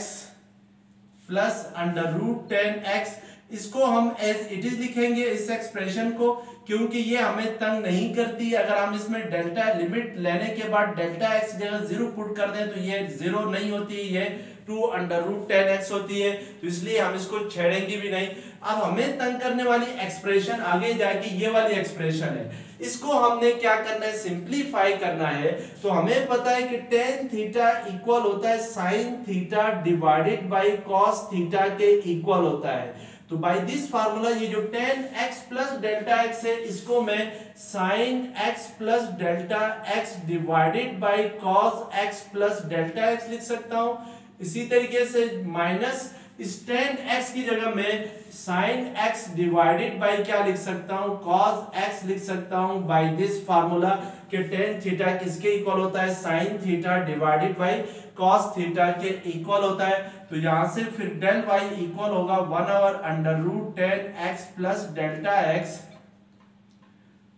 plus under root 10x, इसको हम एज इट इज लिखेंगे इस एक्सप्रेशन को, क्योंकि ये हमें तंग नहीं करती। अगर हम इसमें डेल्टा लिमिट लेने के बाद डेल्टा x जगह जीरो पुट कर दें तो ये जीरो नहीं होती, ये 2 अंडर रूट 10x होती है, तो इसलिए हम इसको छेड़ेंगे भी नहीं। अब हमें तंग करने वाली एक्सप्रेशन आगे जाके ये वाली एक्सप्रेशन है, इसको हमने क्या करना है, सिंप्लीफाई करना है। तो हमें पता है कि tan थीटा इक्वल होता है sin theta divided bye cos theta के इक्वल होता है। तो बाय दिस फार्मूला ये जो tan x plus delta x है, इसको मैं sin x plus delta x divided bye cos x plus delta x लिख सकता हूं। इसी तरीके से माइनस इस tan x की जगह मैं sin x डिवाइडेड बाय क्या लिख सकता हूं, cos x लिख सकता हूं बाय दिस फार्मूला कि tan थीटा किसके इक्वल होता है, sin theta divided bye cos theta के इक्वल होता है। तो यहां से फिर del y इक्वल होगा 1/√10x plus delta x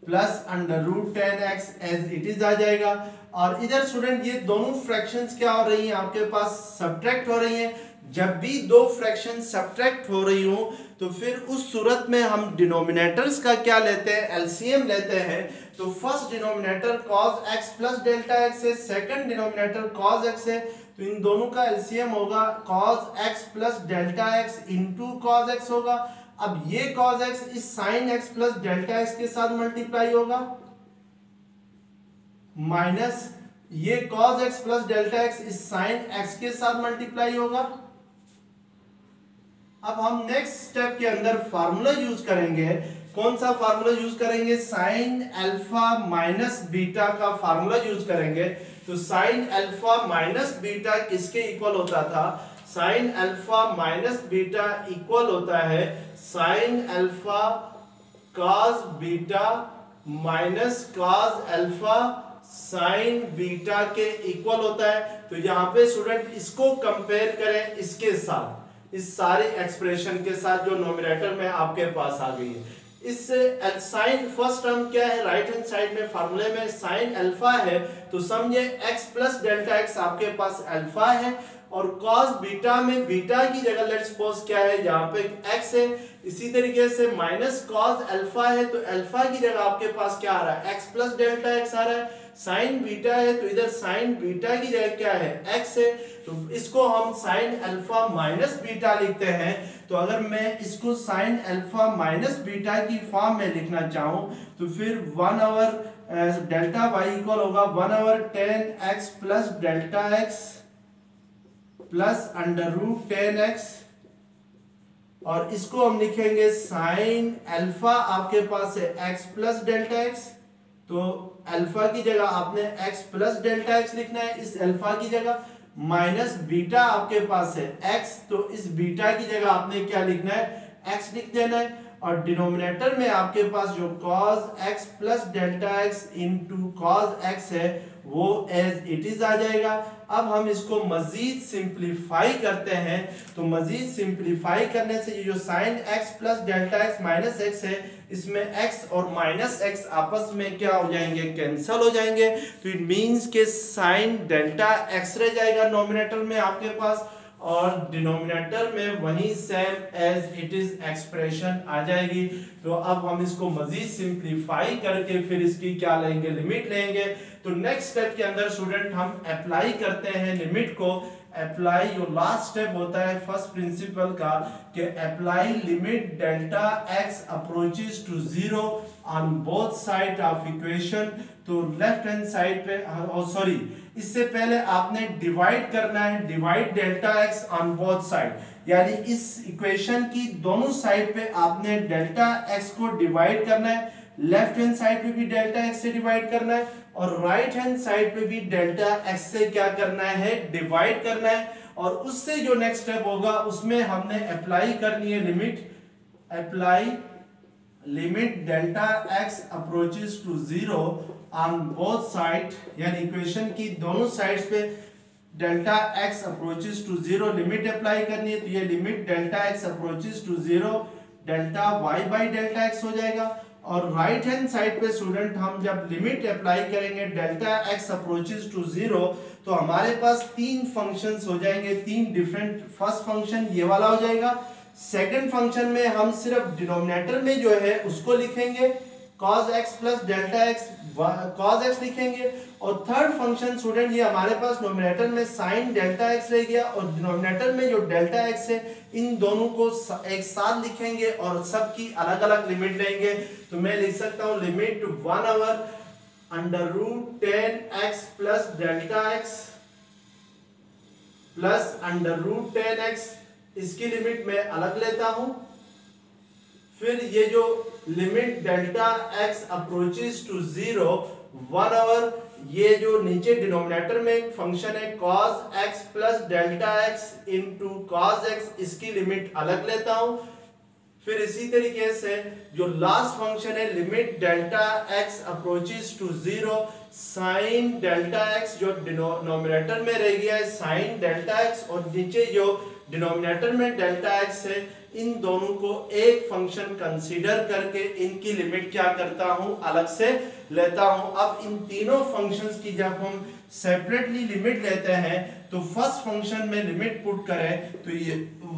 plus √10x as it is आ जाएगा। और इधर स्टूडेंट ये दोनों फ्रैक्शंस क्या हो रही हैं, आपके पास सब्ट्रैक्ट हो रही हैं। जब भी दो फ्रैक्शन सब्ट्रैक्ट हो रही हो तो फिर उस सूरत में हम डिनोमिनेटर्स का क्या लेते हैं, एलसीएम लेते हैं। तो first denominator cos x plus delta x है, सेकंड डिनोमिनेटर cos x है, तो इन दोनों का एलसीएम होगा cos x plus delta x into cos x होगा। अब ये cos x इस sin x plus delta x के साथ मल्टीप्लाई होगा, माइनस ये cos x plus delta x इस sin x के साथ मल्टीप्लाई होगा। अब हम नेक्स्ट स्टेप के अंदर फार्मूला यूज करेंगे। कौन सा फार्मूला यूज करेंगे, साइन अल्फा माइनस बीटा का फार्मूला यूज करेंगे। तो साइन अल्फा माइनस बीटा किसके इक्वल होता था, sine alpha minus beta equal होता है sine alpha cos beta minus cos alpha sign beta के इक्वल होता है। तो यहाँ पे स्टूडेंट इसको कंपेयर करें इसके साथ, इस सारी एक्सप्रेशन के साथ जो नोमिनेटर में आपके पास आ गई है। इससे साइन फर्स्ट टर्म क्या है, राइट हैंड साइड में फार्मूले में साइन अल्फा है, तो समझे x प्लस डेल्टा x आपके पास अल्फा है, और cos बीटा में बीटा की जगह लेट्स सपोज क्या है, यहाँ पे x है। इसी तरीके से माइनस cos अल्फा है, तो अल्फा की जगह आपके पास क्या आ रहा है, x प्लस डेल्टा x आ रहा है। साइन बीटा है तो इधर साइन बीटा की जगह क्या है, x है, तो इसको हम साइन अल्फा माइनस बीटा लिखते हैं। तो अगर मैं इसको साइन अल्फा माइनस बीटा की फॉर्म में लिखना चाहूं तो फिर 1 डेल्टा y इक्वल होगा 1/10x plus delta x plus √10x, और इसको हम लिखेंगे साइन अल्फा आपके पास है x प्लस डेल्टा x, तो अल्फा की जगह आपने x प्लस डेल्टा x लिखना है इस अल्फा की जगह, माइनस बीटा आपके पास है x, तो इस बीटा की जगह आपने क्या लिखना है, x लिख देना है। और डिनोमिनेटर में आपके पास जो cos x plus delta x into cos x है वो एज इट इज आ जाएगा। अब हम इसको मजीद सिंप्लीफाई करते हैं, तो मजीद सिंप्लीफाई करने से ये जो sine x plus delta x minus x है, इसमें x और माइनस x आपस में क्या हो जाएंगे, कैंसल हो जाएंगे। तो इट मींस के साइन डेल्टा x रह जाएगा नोमिनेटर में आपके पास, और डिनोमिनेटर में वही same as it is expression आ जाएगी। तो अब हम इसको मजीद सिंप्लीफाई करके फिर इसकी क्या लेंगे, लिमिट लेंगे। तो नेक्स्ट स्टेप के अंदर स्टूडेंट हम अप्लाई करते हैं लिमिट को। अप्लाई जो लास्ट स्टेप होता है फर्स्ट प्रिंसिपल का कि apply limit delta x approaches to zero on both side of equation. तो लेफ्ट हैंड साइड पे, सॉरी, इससे पहले आपने डिवाइड करना है, divide delta x on both side, यानी इस इक्वेशन की दोनों साइड पे आपने डेल्टा एक्स को डिवाइड करना है, लेफ्ट हैंड साइड पे भी डेल्टा एक्स से डिवाइड करना है और राइट हैंड साइड पे भी डेल्टा एक्स से क्या करना है, डिवाइड करना है। और उससे जो नेक्स्ट स्टेप होगा उसमें हमने अप्लाई करनी है limit, apply limit delta x approaches to zero on both side, यानी इक्वेशन की दोनों साइड्स पे delta x approaches to zero limit apply करनी है। तो ये limit delta x approaches to zero delta y by delta x हो जाएगा। और राइट हैंड साइड पे स्टूडेंट हम जब लिमिट अप्लाई करेंगे delta x approaches to zero, तो हमारे पास तीन फंक्शंस हो जाएंगे, तीन डिफरेंट। फर्स्ट फंक्शन ये वाला हो जाएगा, सेकंड फंक्शन में हम सिर्फ डिनोमिनेटर में जो है उसको लिखेंगे cos x plus delta x cos x लिखेंगे। और थर्ड फंक्शन स्टूडेंट ये हमारे पास नोमिनेटर में sin डेल्टा x रह गया और डिनोमिनेटर में जो डेल्टा x है इन दोनों को एक साथ लिखेंगे और सबकी अलग अलग लिमिट लेंगे। तो मैं लिख सकता हूं limit 1 over under root 10x plus delta x plus under root 10x, इसकी लिमिट मैं अलग लेता हूं। फिर ये जो limit delta x approaches to zero 1 over, ये जो नीचे डिनोमिनेटर में एक फंक्शन है cos x plus delta x into cos x, इसकी लिमिट अलग लेता हूं। फिर इसी तरीके से जो लास्ट फंक्शन है limit delta x approaches to zero sin delta x, जो डिनोमिनेटर में रह गया है sin डेल्टा x और नीचे जो डिनोमिनेटर में डेल्टा x है, इन दोनों को एक फंक्शन कंसीडर करके इनकी लिमिट क्या करता हूं, अलग से लेता हूं। अब इन तीनों फंक्शंस की जब हम सेपरेटली लिमिट लेते हैं तो फर्स्ट फंक्शन में लिमिट पुट करें तो ये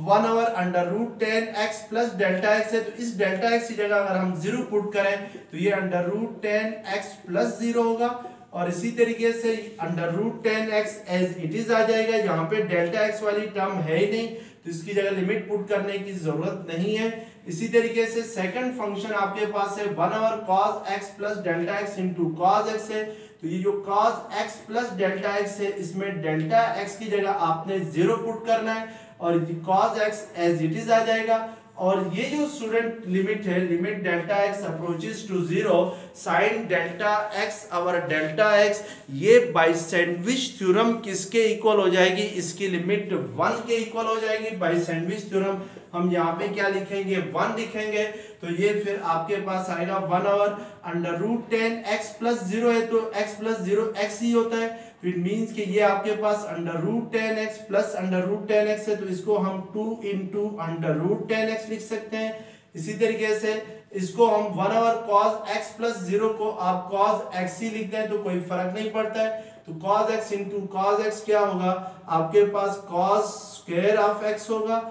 1 over under root 10x plus delta x है, तो इस डेल्टा एक्स की जगह अगर हम 0 पुट करें तो ये अंडर रूट 10x प्लस 0 होगा। और इसी तरीके से under root 10x as it is आ जाएगा, यहाँ पे डेल्टा एक्स वाली टर्म है ही नहीं तो इसकी जगह लिमिट पुट करने की जरूरत नहीं है। इसी तरीके से सेकंड फंक्शन आपके पास है 1 over cos x plus delta x into cos x है, तो ये जो cos x plus delta x है इसमें डेल्टा x की जगह आपने 0 पुट करना है और cos x as it is आ जाएगा। और ये जो स्टूडेंट लिमिट है limit delta x approaches to zero sine delta x over delta x, ये बाय सैंडविच थ्योरम किसके इक्वल हो जाएगी, इसकी लिमिट 1 के इक्वल हो जाएगी। बाय सैंडविच थ्योरम हम यहाँ पे क्या लिखेंगे 1 लिखेंगे, तो ये फिर आपके पास आएगा 1 over under root 10x plus 0 है तो x प्लस 0 x ही होता है, तो इट मींस कि ये आपके पास under root 10x plus under root 10x है तो इसको हम 2 इंटू अंडर रूट 10x लिख सकते हैं। इसी तरीके से इसको हम 1 ओवर cos x प्लस 0 को आप cos x ही लिखते हैं तो कोई फर्क नहीं पड़ता है, तो cos x into cos x क्या होगा आपके पास cos स्क्वायर ऑफ x होगा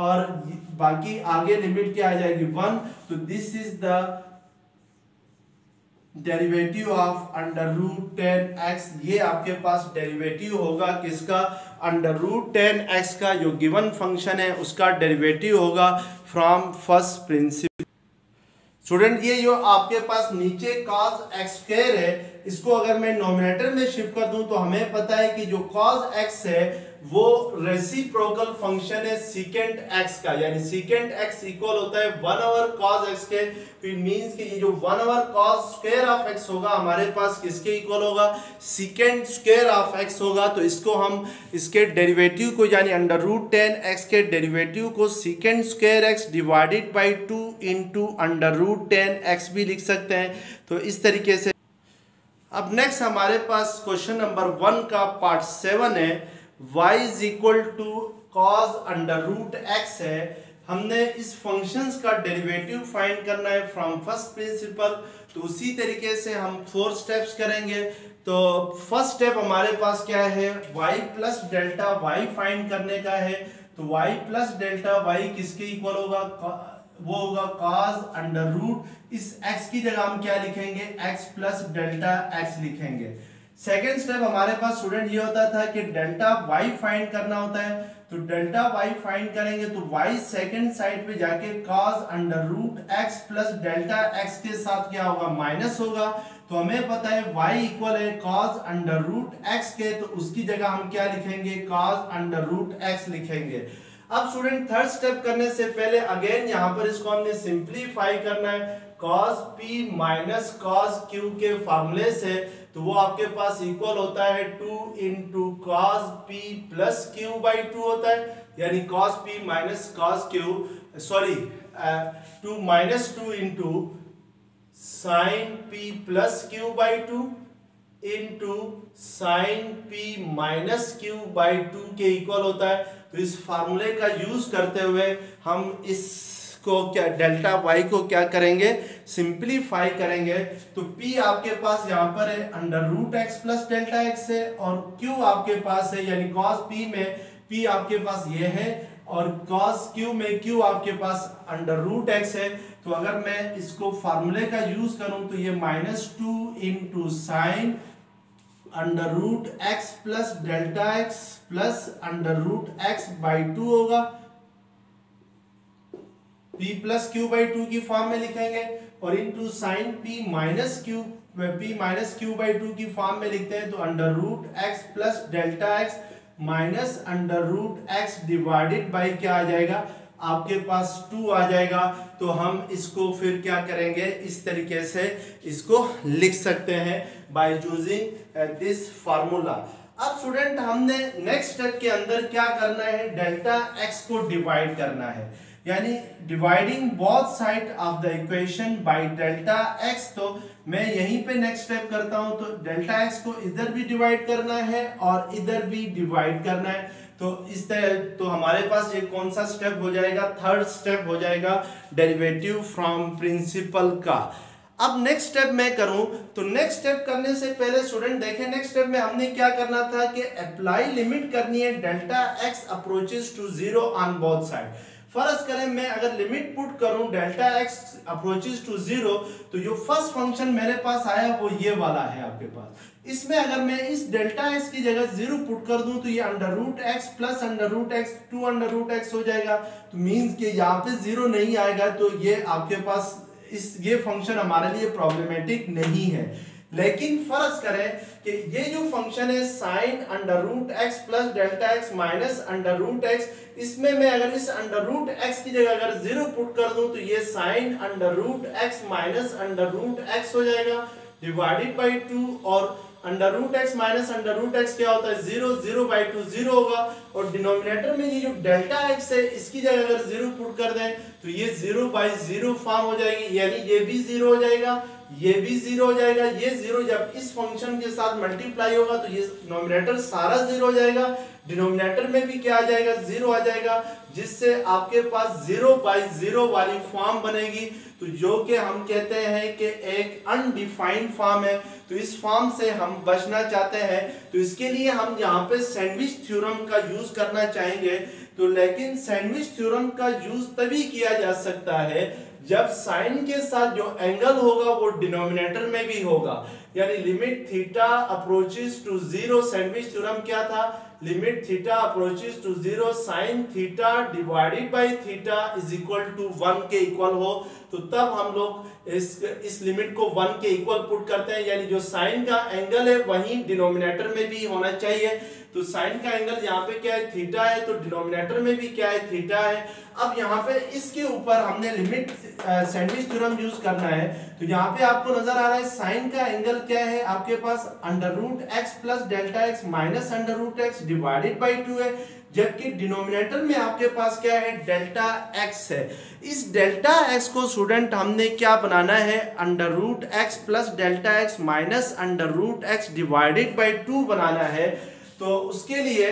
और बाकी आगे लिमिट क्या आ जाएगी 1। तो this is the derivative of under root 10x, ये आपके पास डेरिवेटिव होगा किसका, अंडर रूट 10x का जो गिवन फंक्शन है उसका डेरिवेटिव होगा फ्रॉम फर्स्ट प्रिंसिपल। स्टूडेंट ये जो आपके पास नीचे cos x स्क्वायर है इसको अगर मैं नोमिनेटर में शिफ्ट कर दूं तो हमें पता है कि जो cos x है वो रेसिप्रोकल फंक्शन है सीकेंट x का, यानी सीकेंट x इक्वल होता है 1 ओवर cos x के, तो इट मींस कि ये जो 1 over cos square of x होगा हमारे पास किसके इक्वल होगा, सीकेंट स्क्वायर ऑफ x होगा। तो इसको हम इसके डेरिवेटिव को यानी अंडर रूट 10x के डेरिवेटिव को secant square x divided by 2 into under root 10x भी लिख सकते हैं। तो इस तरीके से अब नेक्स्ट हमारे पास क्वेश्चन नंबर 1 का पार्ट 7 है, y is equal to cos under root x है। हमने इस फंक्शंस का डेरिवेटिव फाइंड करना है फ्रॉम फर्स्ट प्रिंसिपल, तो उसी तरीके से हम 4 स्टेप्स करेंगे। तो फर्स्ट स्टेप हमारे पास क्या है, y plus delta y find करने का है, तो y प्लस डेल्टा y किसके इक्वल होगा, वो होगा cos अंडर रूट, इस x की जगह हम क्या लिखेंगे x प्लस डेल्टा x लिखेंगे। सेकेंड स्टेप हमारे पास स्टूडेंट ये होता था कि डेल्टा y फाइंड करना होता है, तो डेल्टा y फाइंड करेंगे तो y सेकेंड साइड पे जाके cos under root x plus delta x के साथ क्या होगा माइनस होगा, तो हमें पता है y इक्वल है cos अंडर रूट x के, तो उसकी जगह हम क्या लिखेंगे, cos अंडर रूट x लिखेंगे। अब स्टूडेंट थर्ड स्टेप करने से पहले अगेन यहाँ पर इसको हमने सिंप्लीफाई करना है। cos p minus cos q के फॉर्मूले से, तो वो आपके पास इक्वल होता है 2 into cos p plus q by 2 होता है, यानी cos p minus cos q, sorry 2 minus 2 into sine p plus q by 2 into sine p minus q by 2 के इक्वल होता है। तो इस फार्मूले का यूज करते हुए हम इसको क्या, डेल्टा y को क्या करेंगे, सिंप्लीफाई करेंगे। तो p आपके पास यहाँ पर है under root x plus delta x है, और q आपके पास है, यानी cos p में p आपके पास ये है, और cos q में q आपके पास अंडर रूट एक्स है। तो अगर मैं इसको फार्मूले का यूज करूं तो ये -2 into sine under root x plus delta x plus under root x by 2 होगा, p प्लस क्यू बाई 2 की फॉर्म में लिखेंगे, और into sine p minus q by 2 की फॉर्म में लिखते हैं। तो under root x plus delta x minus under root x divided by क्या आ जाएगा, आपके पास 2 आ जाएगा। तो हम इसको फिर क्या करेंगे, इस तरीके से इसको लिख सकते हैं बाय यूजिंग दिस फार्मूला। अब स्टूडेंट हमने नेक्स्ट स्टेप के अंदर क्या करना है, डेल्टा एक्स को डिवाइड करना है, यानी dividing both side of the equation by delta x. तो मैं यहीं पे नेक्स्ट स्टेप करता हूं, तो डेल्टा एक्स को इधर भी डिवाइड करना है और इधर भी डिवाइड करना है। तो इस तरह तो हमारे पास ये कौन सा स्टेप हो जाएगा, थर्ड स्टेप हो जाएगा डेरिवेटिव फ्रॉम प्रिंसिपल का। अब नेक्स्ट स्टेप मैं करूं, तो नेक्स्ट स्टेप करने से पहले स्टूडेंट देखें, नेक्स्ट स्टेप में हमने क्या करना था कि अप्लाई लिमिट करनी है delta x approaches to 0 on both side. फर्ज करें मैं अगर लिमिट पुट करूं डेल्टा एक्स अप्रोचेस टू 0, तो जो फर्स्ट फंक्शन मेरे पास आया वो ये वाला है आपके पास। इसमें अगर मैं इस डेल्टा एक्स की जगह 0 पुट कर दूं, तो ये under root x plus under root x 2 under root x हो जाएगा। तो मींस कि यहाँ पे 0 नहीं आएगा, तो ये आपके पास ये फंक्शन हमारे लिए प्रॉब्लमेटिक नहीं है। लेकिन फर्ज करें कि ये जो फंक्शन है sine under root x plus delta x minus under root x, इसमें मैं अगर इस अंडर रूट एक्स की जगह अगर 0 पुट कर दूं, तो ये sine under root x minus under root x हो जाएगा डिवाइडेड बाई 2, और under root x minus under root x क्या होता है, 0, 0 बाई 2 0 होगा। और डिनोमिनेटर में ये जो डेल्टा एक्स है इसकी जगह अगर 0 पुट कर दें, तो ये 0 बाई 0 फॉर्म हो जाएगी, यानी ये भी 0 हो जाएगा, ये भी 0 हो जाएगा। ये 0 जब इस फंक्शन के साथ मल्टीप्लाई होगा तो ये डिनोमिनेटर सारा 0 हो जाएगा, डिनोमिनेटर में भी क्या आ जाएगा, 0 आ जाएगा, जिससे आपके पास 0 बाई 0 वाली फॉर्म बनेगी। तो जो कि हम कहते हैं कि एक अनडिफाइंड फॉर्म है। तो इस फॉर्म से हम बचना चाहते हैं, तो इसके लिए हम यहाँ पे सैंडविच थ्योरम का यूज करना चाहेंगे। तो लेकिन सैंडविच थ्योरम का यूज तभी किया जा सकता है जब साइन के साथ जो एंगल होगा वो डिनोमिनेटर में भी होगा, यानी limit theta approaches to 0, sandwich theorem क्या था, limit theta approaches to 0 sine theta divided by theta is equal to 1 के इक्वल हो। तो तब हम लोग इस लिमिट को 1 के इक्वल पुट करते हैं, यानी जो साइन का एंगल है वही डिनोमिनेटर में भी होना चाहिए। तो साइन का एंगल यहाँ पे क्या है, थीटा है, तो डिनोमिनेटर में भी क्या है, थीटा है। अब यहाँ पे इसके ऊपर हमने लिमिट सैंडविच थ्योरम यूज करना है। तो यहाँ पे आपको नजर आ रहा है साइन का एंगल क्या है आपके पास, under root x plus delta x minus under root x divided by 2 है, जबकि डिनोमिनेटर में आपके पास क्या है, डेल्टा एक्स है। इस डेल्टा एक्स को स्टूडेंट हमने क्या बनाना है, under root x plus delta x minus under root x divided by 2 बनाना है। तो उसके लिए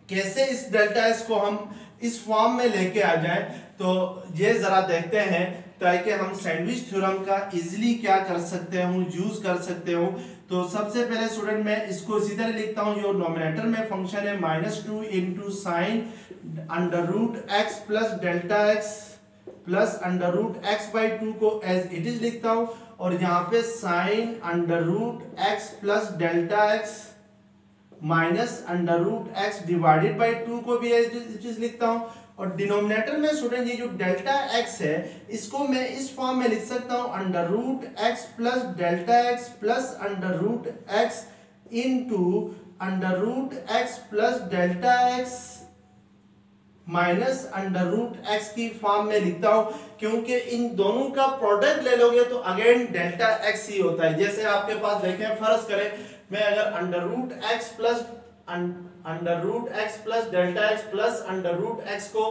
कैसे इस डेल्टा एक्स को हम इस फॉर्म में लेके आ जाएं, तो ये जरा देखते हैं, ताकि हम सैंडविच थ्योरम का इजीली क्या कर सकते हूँ, यूज कर सकते हूँ। तो सबसे पहले स्टूडेंट मैं इसको इसी तरह लिखता हूँ, जो नोमिनेटर में फंक्शन है -2 into sine under root x plus delta x plus under root x by 2 को एज इट इज लिखता हूँ, और यहाँ पे sine under root x plus delta x minus under root x divided by 2 को भी एज इट इज लिखता हूँ। और डिनोमिनेटर में स्टूडेंट ये जो डेल्टा एक्स है इसको मैं इस फॉर्म में लिख सकता हूं under root x plus delta x plus under root x into under root x plus delta x minus under root x की फॉर्म में लिखता हूं, क्योंकि इन दोनों का प्रोडक्ट ले लोगे तो अगेन डेल्टा एक्स ही होता है। जैसे आपके पास देखें, फर्ज करें मैं अगर under root x plus delta x plus under root x को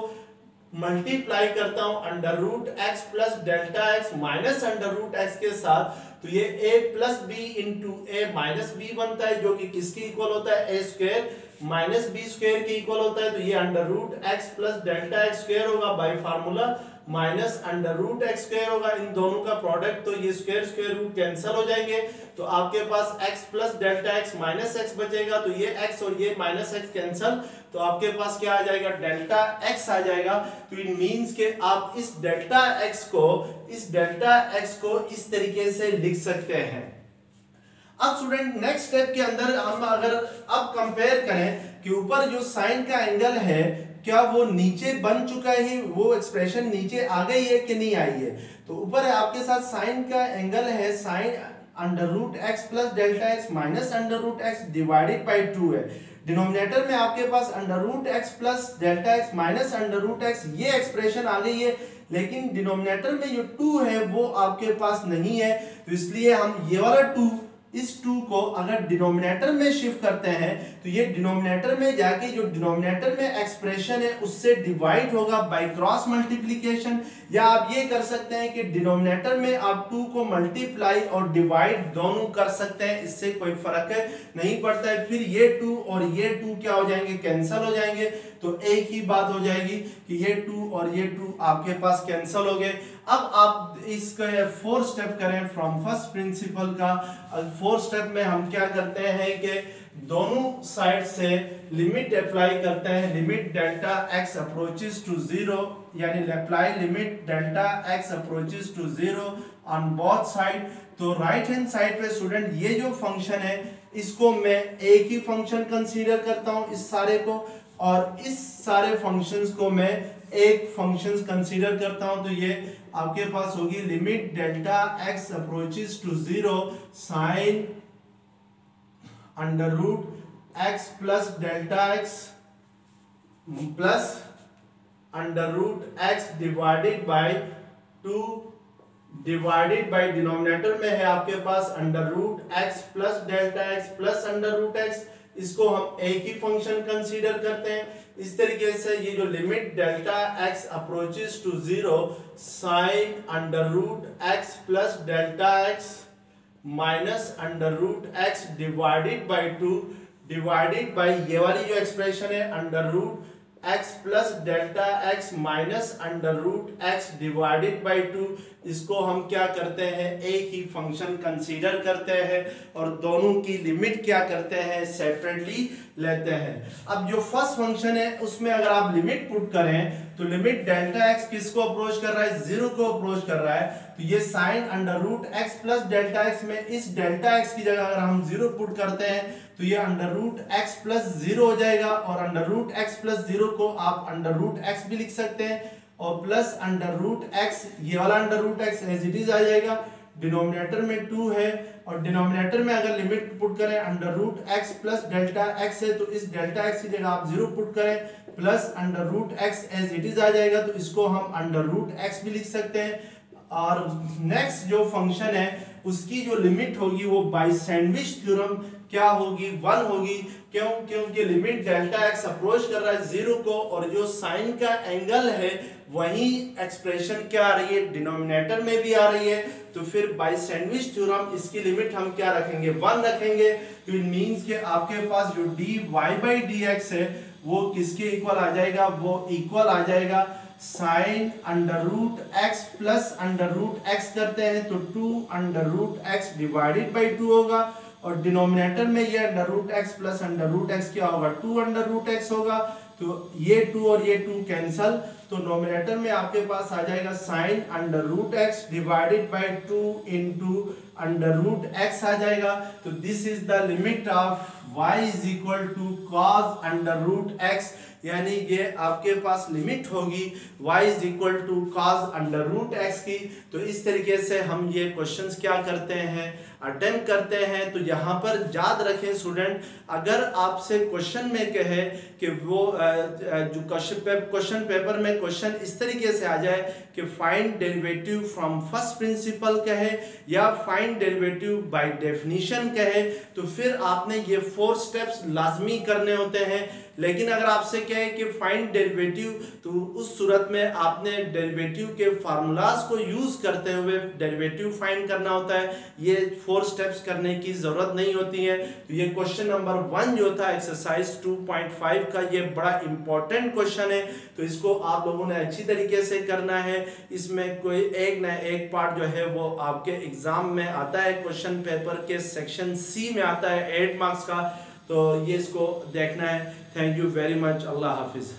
मल्टीप्लाई करता हूं under root x plus delta x minus under root x के साथ, तो ये a plus b into a minus b बनता है, जो कि किसके इक्वल होता है, a square minus b square के इक्वल होता है। तो ये under root x plus delta x square होगा by formula minus under root x square होगा, इन दोनों का प्रोडक्ट, तो ये स्क्वायर स्क्वायर रूट कैंसिल हो जाएंगे, तो आपके पास x plus delta x minus x बचेगा, तो ये x और ये माइनस एक्स कैंसिल, तो आपके पास क्या आ जाएगा, डेल्टा x आ जाएगा। तो इट मींस के आप इस डेल्टा x को इस तरीके से लिख सकते हैं। अब स्टूडेंट नेक्स्ट स्टेप के अंदर हम अगर अब कंपेयर करें कि ऊपर जो साइन का एंगल है क्या वो नीचे बन चुका है, वो एक्सप्रेशन नीचे आ गई है कि नहीं आई है, तो ऊपर आपके साथ साइन का एंगल है sine under root x plus delta x minus under root x divided by 2 है। डिनोमिनेटर में आपके पास under root x plus delta x minus under root x ये एक्सप्रेशन आ गई है, लेकिन डिनोमिनेटर में जो 2 है वो आपके पास नहीं है, तो इसलिए हम ये वाला 2 इस 2 को अगर डिनोमिनेटर में शिफ्ट करते हैं तो ये डिनोमिनेटर में जाके जो डिनोमिनेटर में एक्सप्रेशन है उससे डिवाइड होगा बाय क्रॉस मल्टीप्लिकेशन, या आप ये कर सकते हैं कि डिनोमिनेटर में आप 2 को मल्टीप्लाई और डिवाइड दोनों कर सकते हैं, इससे कोई फर्क नहीं पड़ता है। फिर ये 2 और ये 2 क्या हो जाएंगे, कैंसिल हो जाएंगे, तो एक ही बात हो जाएगी कि ये 2 और ये 2 आपके पास कैंसिल हो गए। अब आप इसका 4 स्टेप करें फ्रॉम फर्स्ट प्रिंसिपल का। 4 स्टेप में हम क्या करते हैं कि दोनों साइड से लिमिट अप्लाई करते हैं, limit delta x approaches to 0, यानी apply limit delta x approaches to 0 on both side. तो राइट हैंड साइड पे स्टूडेंट ये जो फंक्शन है इसको मैं एक ही फंक्शन कंसीडर करता हूं इस सारे को, और इस सारे फंक्शंस को मैं एक फंक्शन कंसीडर करता हूं, तो ये आपके पास होगी limit delta x approaches to 0 sine under root x plus delta x plus under root x divided by 2 divided by denominator में है आपके पास under root x plus delta x plus under root x, इसको हम एक ही फंक्शन कंसीडर करते हैं। इस तरीके से ये जो limit delta x approaches to 0 sine under root x plus delta x minus under root x divided by 2 divided by ये वाली जो एक्सप्रेशन है under root x plus delta x minus under root x divided by 2, इसको हम क्या करते हैं, एक ही फंक्शन कंसीडर करते हैं और दोनों की लिमिट क्या करते हैं, सेपरेटली लेते हैं। अब जो फर्स्ट फंक्शन है उसमें अगर आप लिमिट पुट करें तो लिमिट डेल्टा एक्स किसको अप्रोच कर रहा है, 0 को अप्रोच कर रहा है, तो ये sine under root x plus delta x में इस डेल्टा एक्स की जगह अगर हम 0 पुट करते हैं तो ये अंडर रूट एक्स प्लस 0 हो जाएगा, और अंडर रूट एक्स प्लस 0 को आप अंडर रूट एक्स भी लिख सकते हैं, और प्लस अंडर रूट एक्स ये वाला under root x as it is आ जाएगा। डिनोमिनेटर में 2 है और डिनोमिनेटर में अगर लिमिट पुट करें under root x plus delta x है, तो इस डेल्टा एक्स की जगह आप 0 पुट करें plus under root x as it is आ जाएगा, तो इसको हम अंडर रूट एक्स भी लिख सकते हैं। और नेक्स्ट जो फंक्शन है उसकी जो लिमिट होगी वो बाय सैंडविच थ्योरम क्या होगी, 1 होगी, क्यों, क्योंकि लिमिट डेल्टा एक्स अप्रोच कर रहा है 0 को, और जो साइन का एंगल है वही एक्सप्रेशन क्या आ रही है, डिनोमिनेटर में भी आ रही है, तो फिर बाय सैंडविच थ्योरम इसकी लिमिट हम क्या रखेंगे, 1 रखेंगे। तो इट मींस कि आपके पास जो dy बाई dx है वो किसके इक्वल आ जाएगा, वो इक्वल आ जाएगा sine under root x plus under root x करते हैं तो 2 under root x divided by 2 होगा, और डिनोमिनेटर में ये under root x plus under root x क्या होगा, 2 अंडर रूट एक्स होगा, तो ये 2 और ये 2 कैंसल, तो नोमिनेटर में आपके पास आ जाएगा sine under root x divided by 2 into under root x आ जाएगा। तो this is the limit of y is equal to cos under root x, यानी ये आपके पास लिमिट होगी y is equal to cos under root x की। तो इस तरीके से हम ये क्वेश्चंस क्या करते हैं, अटेम्प्ट करते हैं। तो यहाँ पर याद रखें स्टूडेंट, अगर आपसे क्वेश्चन में कहे कि वो जो क्वेश्चन पेपर में क्वेश्चन इस तरीके से आ जाए कि find derivative from first principle कहे या फाइंड डेरिवेटिव बाय डेफिनेशन कहे, तो फिर आपने ये 4 स्टेप्स लाजमी करने होते हैं। लेकिन अगर आपसे कहे कि फाइंड डेरिवेटिव, तो उस सूरत में आपने डेरिवेटिव के फार्मूलाज को यूज करते हुए डेरिवेटिव फाइंड करना होता है। ये 4 स्टेप्स करने की जरूरत नहीं होती है। तो ये क्वेश्चन नंबर 1 जो था एक्सरसाइज 2.5 का, ये बड़ा इंपॉर्टेंट क्वेश्चन है। तो इसको आप लोगों ने अच्छी तरीके से करना है। इसमें कोई एक ना एक पार्ट जो है वो आपके एग्जाम में आता है, क्वेश्चन पेपर के सेक्शन सी में आता है 8 मार्क्स का। तो ये इसको देखना है। Thank you very much. Allah Hafiz.